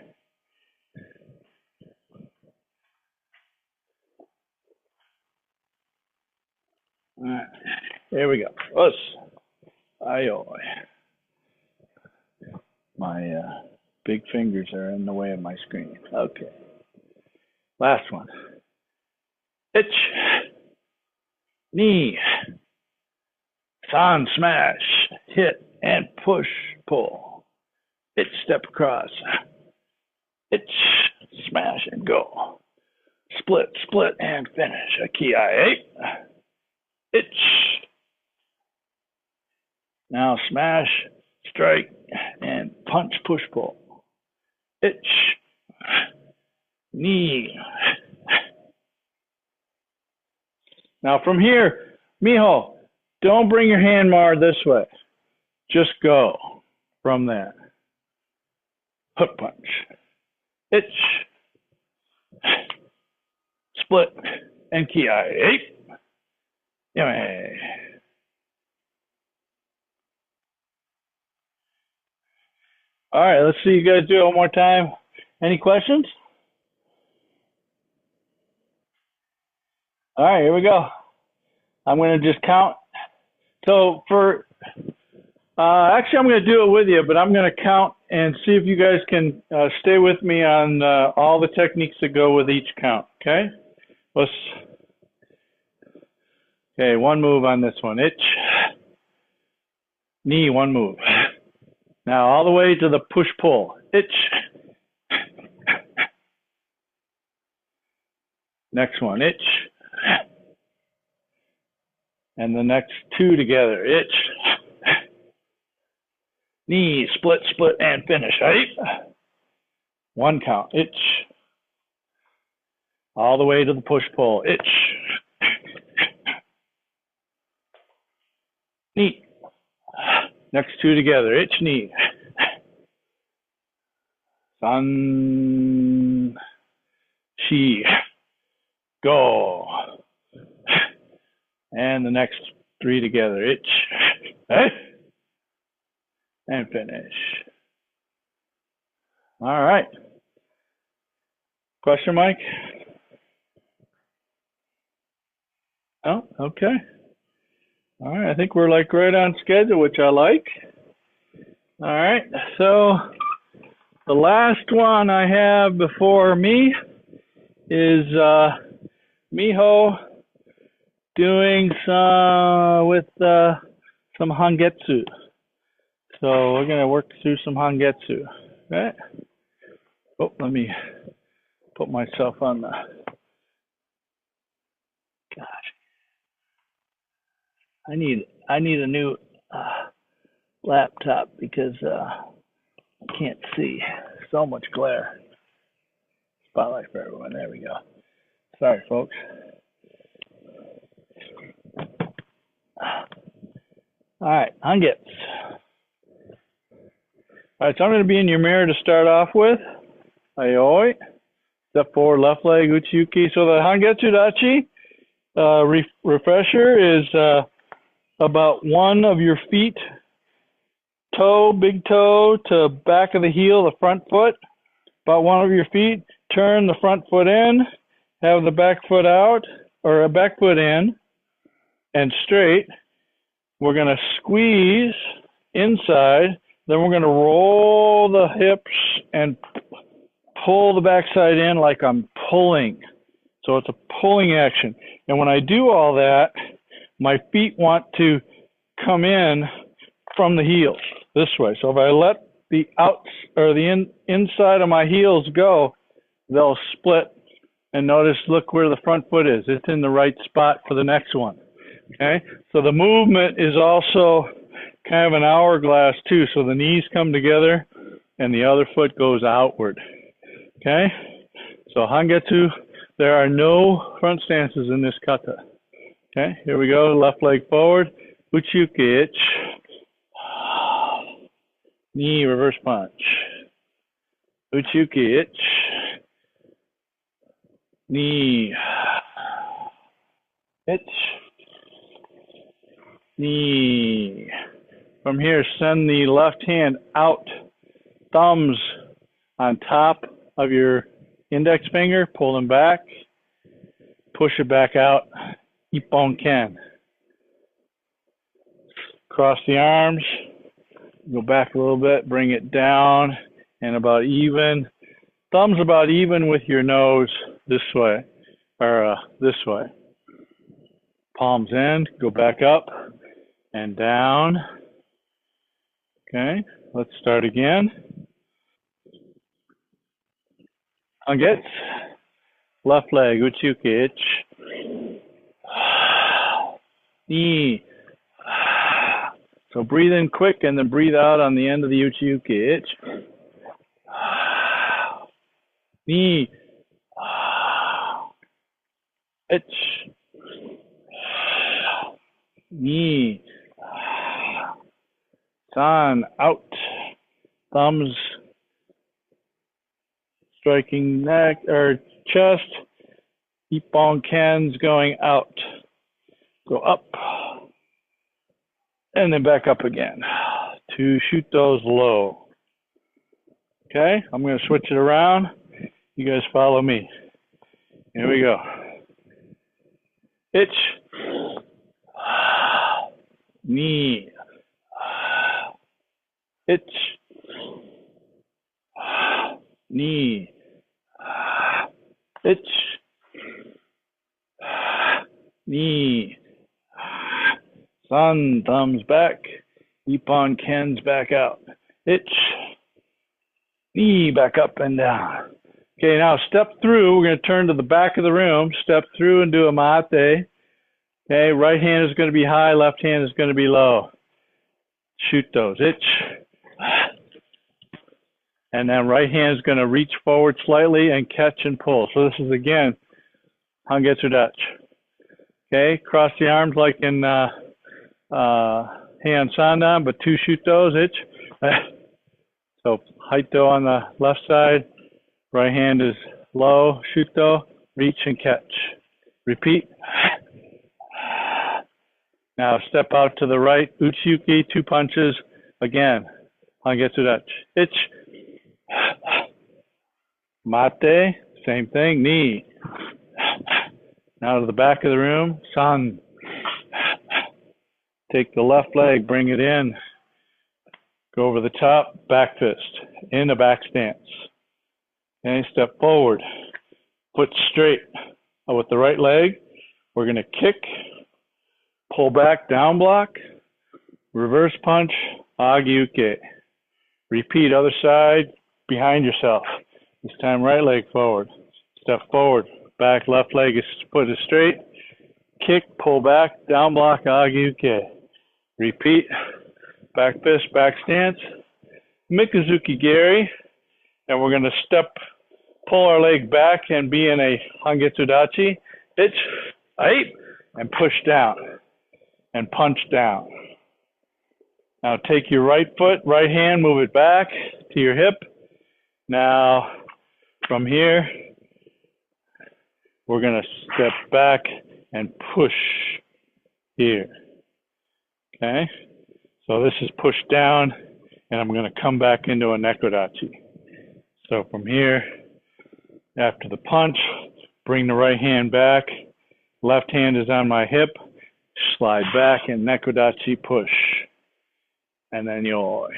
All right, here we go. Us. Ayo. My big fingers are in the way of my screen. Okay. Last one. Itch. Knee. San, smash. Hit and push, pull. Itch, step across. Itch, smash and go. Split, split and finish. A key I8. Itch. Now smash, strike, and punch, push, pull. Itch. Knee. Now from here, Miho, don't bring your hand more this way. Just go from there. Hook punch. Itch. Split and key I8. Yummy. All right, let's see you guys do it one more time. Any questions? All right, here we go. I'm going to just count. So for, actually I'm going to do it with you, but I'm going to count and see if you guys can stay with me on all the techniques that go with each count, okay? Okay, one move on this one. Itch. Knee, one move. Now all the way to the push-pull. Itch. Next one, itch. And the next 2 together, itch. Knee, split, split, and finish, right? 1 count, itch. All the way to the push-pull, itch. Knee. Next 2 together, itch, knee. San, shi, go. And the next 3 together, itch. Hey. And finish. All right. Question, Mike? Oh, okay. All right, I think we're like right on schedule, which I like. All right, so the last one I have before me is Miho doing some Hangetsu. So we're gonna work through some Hangetsu, right? Oh, let me put myself on the, gosh. I need a new laptop because I can't see. So much glare. Spotlight for everyone. There we go. Sorry, folks. All right, Hangetsu. All right, so I'm going to be in your mirror to start off with. Aioi. Step forward, left leg, uchiuki. So the Hangetsu dachi refresher is about one of your feet, toe, big toe, to back of the heel, the front foot. About one of your feet, turn the front foot in, have the back foot out, or a back foot in, and straight. We're going to squeeze inside, then we're going to roll the hips and pull the backside in like I'm pulling. So it's a pulling action. And when I do all that, my feet want to come in from the heels this way. So if I let the inside of my heels go, they'll split And notice, look where the front foot is. It's in the right spot for the next one. Okay? So the movement is also kind of an hourglass too. So the knees come together and the other foot goes outward. Okay? So Hangetsu, there are no front stances in this kata. Okay? Here we go. Left leg forward. Uchiuke ich. Knee reverse punch. Uchiuke ich. Knee. Ich. Knee. From here, send the left hand out. Thumbs on top of your index finger. Pull them back. Push it back out. Ippon ken. Cross the arms. Go back a little bit. Bring it down and about even. Thumbs about even with your nose this way. Or this way. Palms in. Go back up and down. Okay. Let's start again. Hangetsu. Left leg, uchiuke ich. Knee. So breathe in quick and then breathe out on the end of the uchiuke ich. Knee. Ich. Knee. San, out. Thumbs striking neck or chest. Ippon ken's going out. Go up. And then back up again to shoot those low. Okay, I'm going to switch it around. You guys follow me. Here we go. Ich. Knee. Ich. Knee. Ich. Knee. Sun, thumbs back. Ippon ken's back out. Ich. Knee back up and down. Okay, now step through. We're going to turn to the back of the room. Step through and do a mate. Okay, right hand is going to be high. Left hand is going to be low. Shoot those. Ich. And then right hand is going to reach forward slightly and catch and pull. So this is, again, Hangetsu Dutch. Okay, cross the arms like in hand Sandan, but two shoot those. Ich. So Haito on the left side. Right hand is low. Shuto. Reach and catch. Repeat. Now step out to the right. Uchiuke, two punches. Again. Hangetsu Dutch. Ich. Mate. Same thing. Knee. Now to the back of the room. San. Take the left leg. Bring it in. Go over the top. Back fist. In the back stance. Okay, step forward. Foot straight. With the right leg, we're going to kick. Pull back, down block. Reverse punch. Agiuke. Repeat, other side. Behind yourself. This time right leg forward. Step forward. Back left leg is foot is straight. Kick, pull back, down block, agiuke. Repeat. Back fist, back stance. Mikazuki Geri. And we're going to step, pull our leg back and be in a Hangetsu Dachi. Ich, aight, and push down. And punch down. Now take your right foot, right hand, move it back to your hip. Now from here, we're going to step back and push here. Okay? So this is push down, and I'm going to come back into a nekodachi. So from here, after the punch, bring the right hand back. Left hand is on my hip. Slide back and nekodachi push. And then yoi.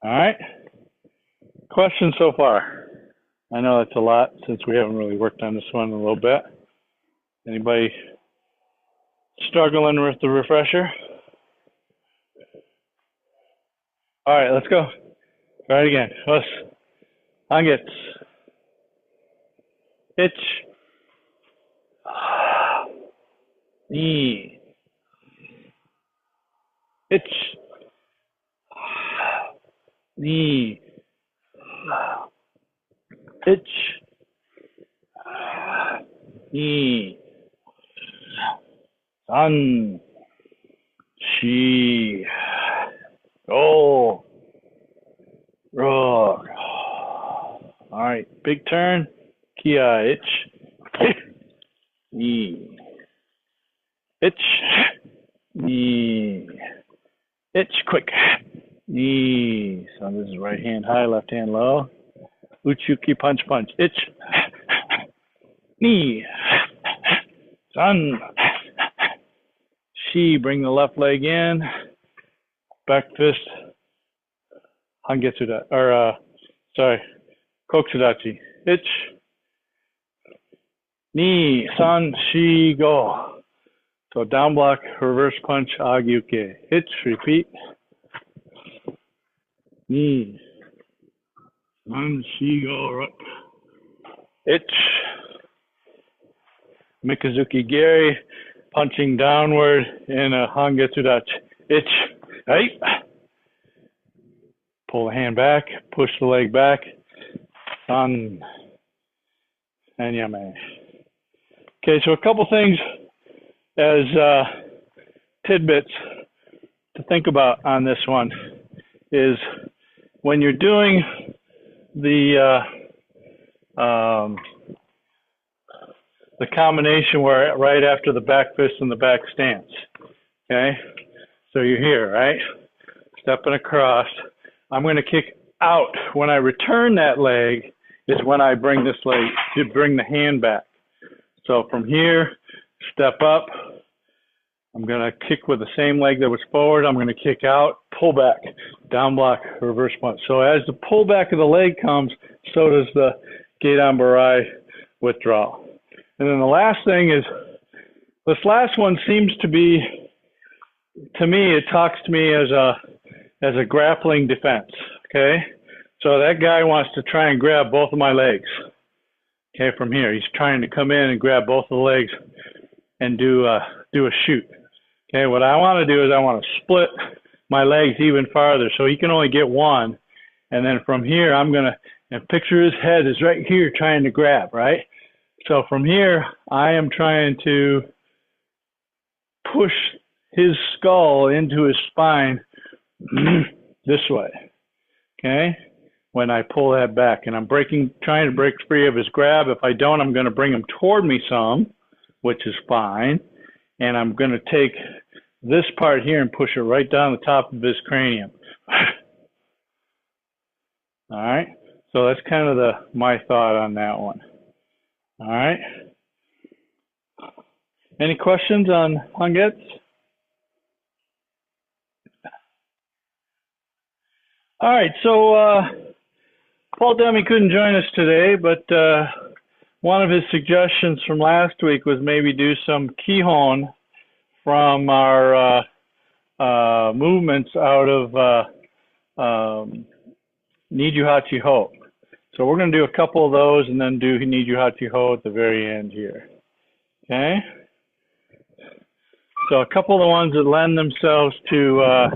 All right? Questions so far? I know that's a lot since we haven't really worked on this one in a little bit. Anybody struggling with the refresher? All right, let's go. Try it again. Hangetsu. Ich. Ni. Ich. Ni. Ich. Ni. San. Shi. Go. Rock. All right, big turn. Kia. Ich. Ni. Ich. Ni. Ich. Quick. Ni. So this is right hand high, left hand low. Uchuki punch punch. Ich. Ni. San. Shi. Bring the left leg in. Back fist. Hangetsu da, or sorry, Koksudachi. Ich. Ni. San. Shi. Go. So down block, reverse punch, agyuke. Ich. Repeat. Ni. San. Shi. Go. Ich. Mikazuki Gary, punching downward in a Hangetsu dachi. Ich. Right. Pull the hand back, push the leg back. San. And yame. Okay, so a couple things as tidbits to think about on this one is when you're doing the combination where right after the back fist and the back stance. Okay, so you're here, right? Stepping across. I'm going to kick out. When I return that leg is when I bring this leg to bring the hand back. So from here, step up. I'm going to kick with the same leg that was forward. I'm going to kick out, pull back, down block, reverse punch. So as the pull back of the leg comes, so does the Gedan Barai withdrawal. And then the last thing is, this last one seems to be, to me, it talks to me as a grappling defense, okay? So that guy wants to try and grab both of my legs, okay, from here. He's trying to come in and grab both of the legs and do a shoot. Okay, what I want to do is I want to split my legs even farther so he can only get one. And then from here, I'm going to, and picture his head is right here trying to grab, right? So from here, I am trying to push his skull into his spine this way, okay? When I pull that back, and I'm trying to break free of his grab. If I don't, I'm going to bring him toward me some, which is fine. And I'm going to take this part here and push it right down the top of his cranium. All right. So that's kind of my thought on that one. All right. Any questions on Hangetsu? All right. So Paul Demi couldn't join us today, but one of his suggestions from last week was maybe do some Kihon from our movements out of Nijuhachiho. So we're going to do a couple of those and then do Nijuhachiho at the very end here. Okay? So a couple of the ones that lend themselves to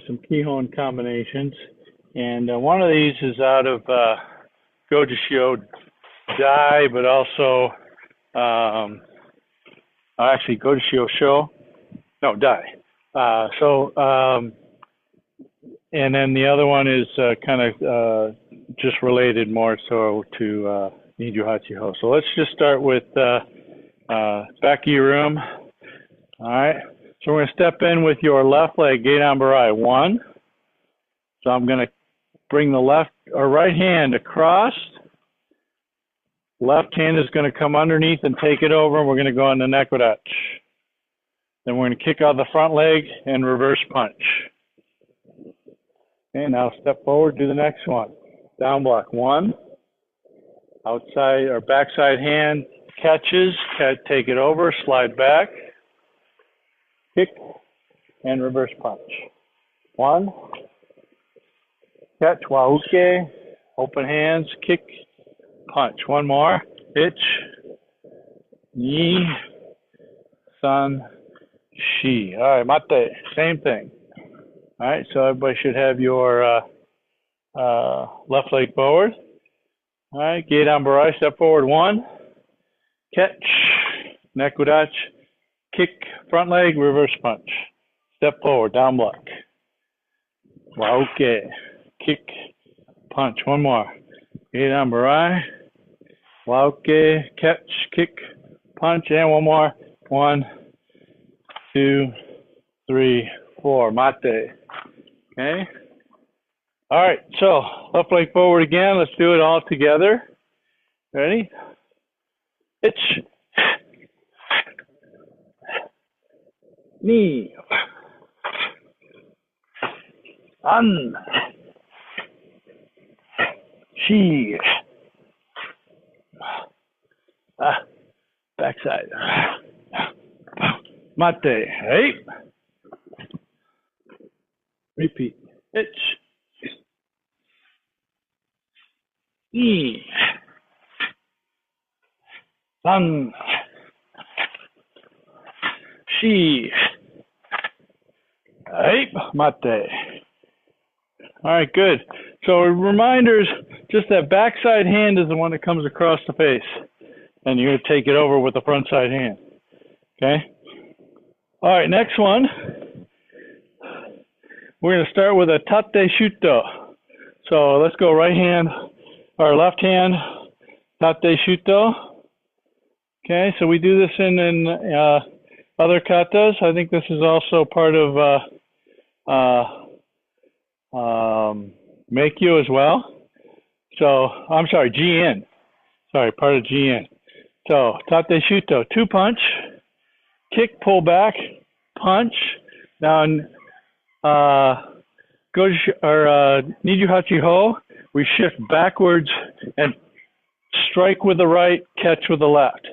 some Kihon combinations. And one of these is out of Gojishio Dai, but also actually Gojishio Sho. No, Dai. And then the other one is kind of just related more so to Nijuhachiho. So let's just start with back of your room. All right. So we're going to step in with your left leg, Gedan Barai. 1. So I'm going to bring the left or right hand across. Left hand is going to come underneath and take it over, and we're going to go into Nekodachi. Then we're going to kick out the front leg and reverse punch. Okay, now step forward, do the next one. Down block. 1. Outside or backside hand catches, take it over, slide back, kick, and reverse punch. 1. Catch, wauke, Open hands, kick, punch. One more. Ich, ni, san, shi. All right, mate. Same thing. All right, so everybody should have your left leg forward. All right, Geidan Barai, step forward. One, catch, nekudach, kick, front leg, reverse punch. Step forward, down block. Waoke, kick, punch. One more. Geidan Barai, waoke, catch, kick, punch, and one more. 1, 2, 3, 4. Mate. Okay. All right, so left leg forward again. Let's do it all together. Ready? Ich, ni, an, shi, backside, mate, hey, repeat, ich, ni, san, shi, hey, mate. All right, good. So reminders, just that backside hand is the one that comes across the face. And you're going to take it over with the front side hand. Okay? All right, next one. We're going to start with a tate shuto. So let's go right hand, or left hand, tate shuto. Okay, so we do this in other katas. I think this is also part of Meikyo as well. So, I'm sorry, GN. Sorry, part of GN. So, tate shuto, 2 punch, kick, pull back, punch. Now, in Nijuhachiho, we shift backwards and strike with the right, catch with the left.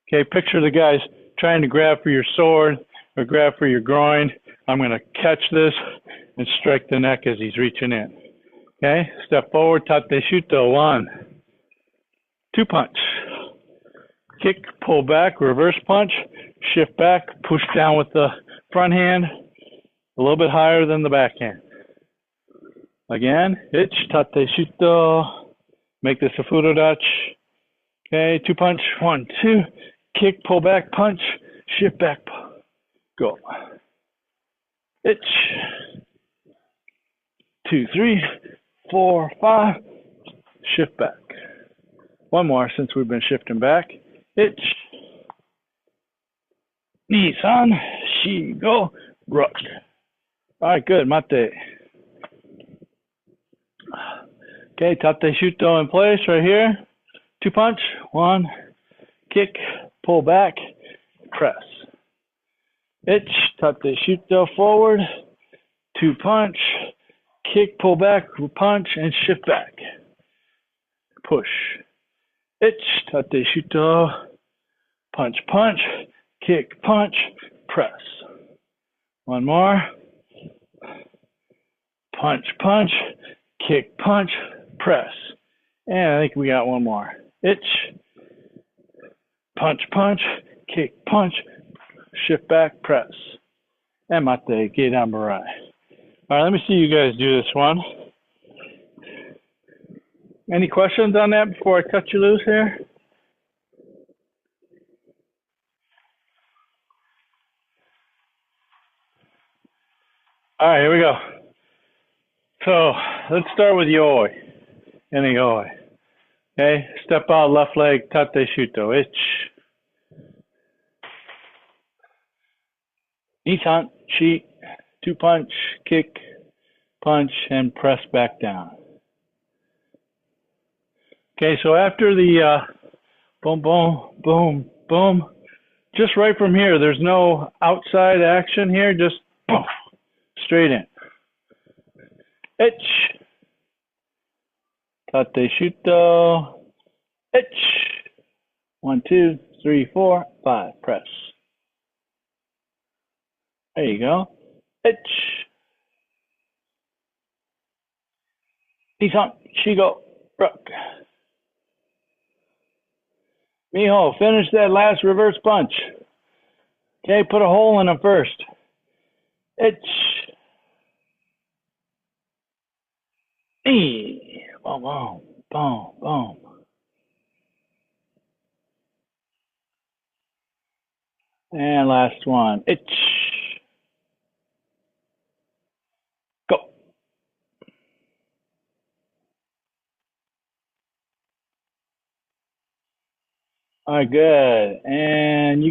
Okay, picture the guys trying to grab for your sword or grab for your groin. I'm going to catch this and strike the neck as he's reaching in. Okay, step forward, tate shuto, 1, 2 punch. Kick, pull back, reverse punch, shift back, push down with the front hand, a little bit higher than the back hand. Again, ich, tate shuto, make this a furodach. Okay, 2 punch, 1, 2, kick, pull back, punch, shift back, go. Ich, 2, 3, 4, 5, shift back. One more since we've been shifting back. Ich, ni, san, shi, go, rook. All right, good, mate. Okay, tate shuto in place right here. 2 punch, 1, kick, pull back, press. Ich, tate shuto forward, 2 punch, kick, pull back, punch, and shift back. Push. Ich, tate shuto, punch, punch, kick, punch, press. One more. Punch, punch, kick, punch, press. And I think we got one more. Ich, punch, punch, kick, punch, shift back, press. And mate, Geidan Barai. All right, let me see you guys do this one. Any questions on that before I cut you loose here? All right, here we go. So let's start with yoi and a yoi. Okay, step out, left leg, tate shuto, ich. Nisan, shi, 2 punch, kick, punch, and press back down. Okay, so after the boom, boom, boom, boom, just right from here, there's no outside action here, just boom, straight in. Ich, tate shuto, ich. 1, 2, 3, 4, 5, press. There you go. Ich. Isan, Shigo, Rook. Miho, finish that last reverse punch. Okay, put a hole in him first. Itch. Boom, boom, boom, boom. And last one. Itch. Go. All right, good. And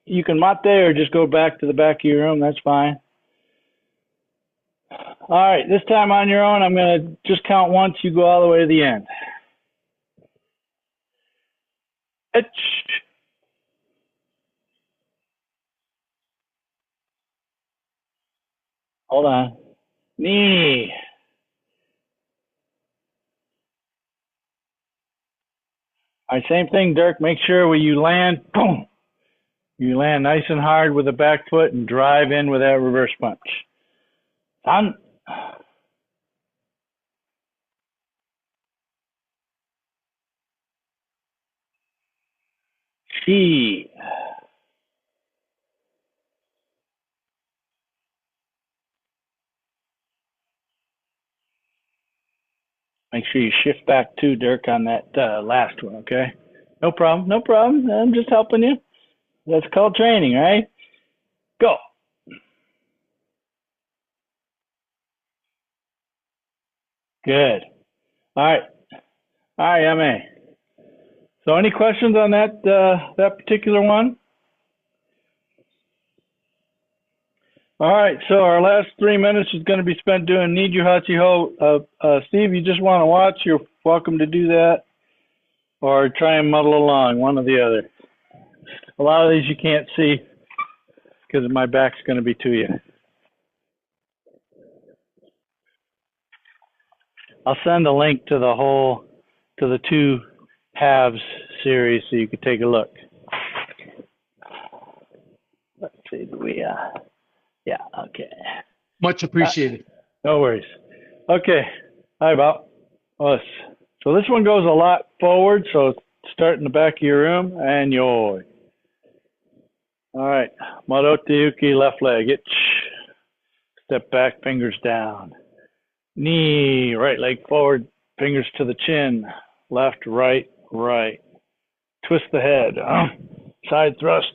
you can mate or just go back to the back of your room. That's fine. All right, this time on your own, I'm going to just count once. You go all the way to the end. Itch. Hold on. Knee. All right, same thing, Dirk. Make sure when you land, boom, you land nice and hard with the back foot and drive in with that reverse punch. On. She. Make sure you shift back too, Dirk, on that last one, okay? No problem, no problem. I'm just helping you. That's called training, right? Go. Good. All right. All right, Emma. So any questions on that that particular one? All right, so our last 3 minutes is going to be spent doing Nijuhachiho. Steve, you just want to watch, you're welcome to do that, or try and muddle along, one or the other. A lot of these you can't see because my back's going to be to you. I'll send a link to the two halves series so you can take a look. Let's see, do we, yeah, okay. Much appreciated. No worries. Okay, hi, Bob. So this one goes a lot forward, so start in the back of your room, and yoi. All right, Marote Uki, left leg, itch. Step back, fingers down. Knee, right leg forward, fingers to the chin. Left, right, right. Twist the head. Side thrust.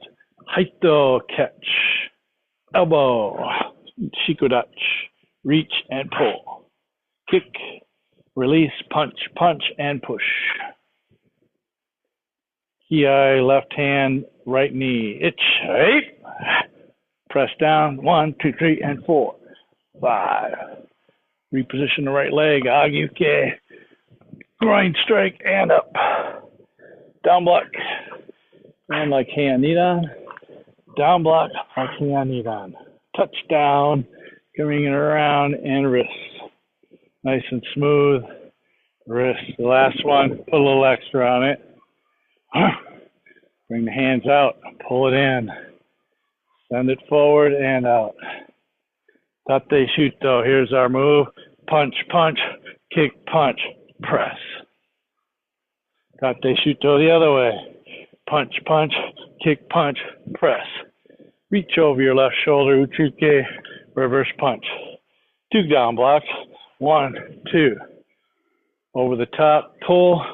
Haito, catch. Elbow. Shikodachi. Reach and pull. Kick. Release, punch, punch, and push. Ki, left hand, right knee. Itch. Right. Press down. 1, 2, 3, and 4. 5. Reposition the right leg. Agyuke. Groin strike and up. Down block. And like hand nidan. Down block like hand nidan. Touchdown. Coming it around and wrist. Nice and smooth. Wrist. The last one. Put a little extra on it. Bring the hands out. Pull it in. Send it forward and out. Tate shuto. Here's our move. Punch, punch, kick, punch, press. Tate shuto the other way. Punch, punch, kick, punch, press. Reach over your left shoulder. Uchuke, reverse punch. 2 down blocks. 1, 2. Over the top, pull,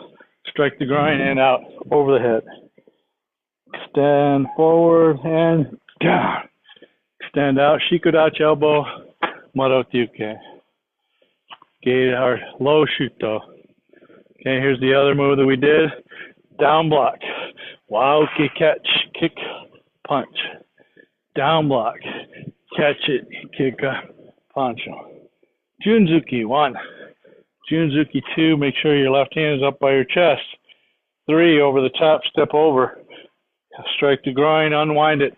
strike the groin and out over the head. Extend forward and down. Extend out, shikodachi elbow, marotyuke. Okay, our low shuto. Okay, here's the other move that we did. Down block. Waoke catch, kick, punch. Down block. Catch it, kick, punch. Junzuki, 1. Junzuki, 2. Make sure your left hand is up by your chest. 3, over the top, step over. Strike the groin, unwind it.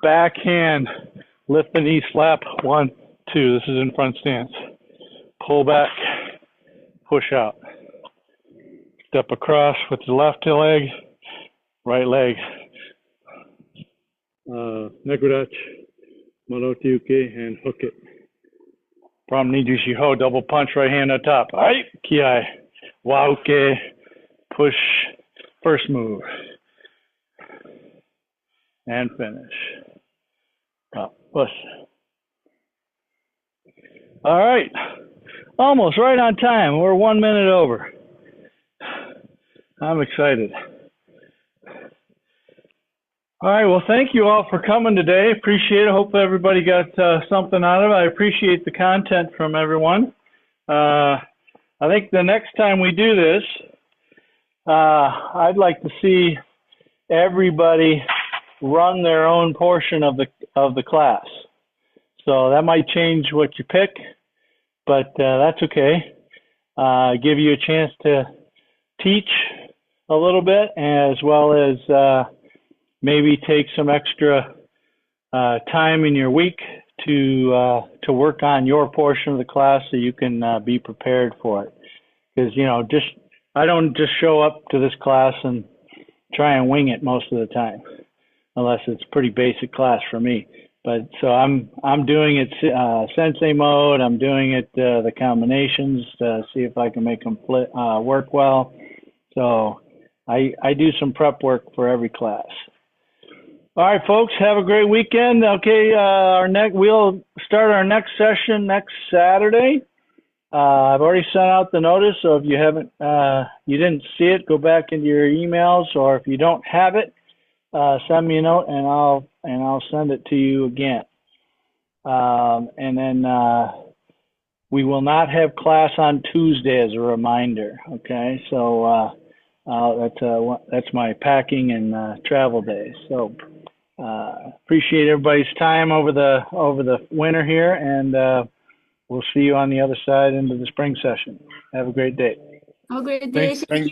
Backhand, lift the knee, slap. 1, 2. This is in front stance. Pull back, push out. Step across with the left leg, right leg. Negudachi, Marotyuke, and hook it. From Nijuhachiho, double punch, right hand on top. Aight, Kiai, Wauke, push, first move, and finish. Push. All right, almost right on time. We're 1 minute over. I'm excited. All right, well, thank you all for coming today. Appreciate it. Hope everybody got something out of it. I appreciate the content from everyone. I think the next time we do this, I'd like to see everybody run their own portion of the class. So that might change what you pick, but that's okay. Give you a chance to teach a little bit, as well as maybe take some extra time in your week to work on your portion of the class so you can be prepared for it. Because I don't just show up to this class and try and wing it most of the time, unless it's pretty basic class for me. But so I'm doing it sensei mode. I'm doing it the combinations to see if I can make them work well. So I do some prep work for every class. All right, folks, have a great weekend. Okay, we'll start our next session next Saturday. I've already sent out the notice, so if you you didn't see it, go back into your emails, or if you don't have it, send me a note and I'll send it to you again. And then we will not have class on Tuesday as a reminder. Okay, so that's my packing and travel day. So appreciate everybody's time over the winter here, and we'll see you on the other side into the spring session. Have a great day. Have a great day. Thanks. Thank you.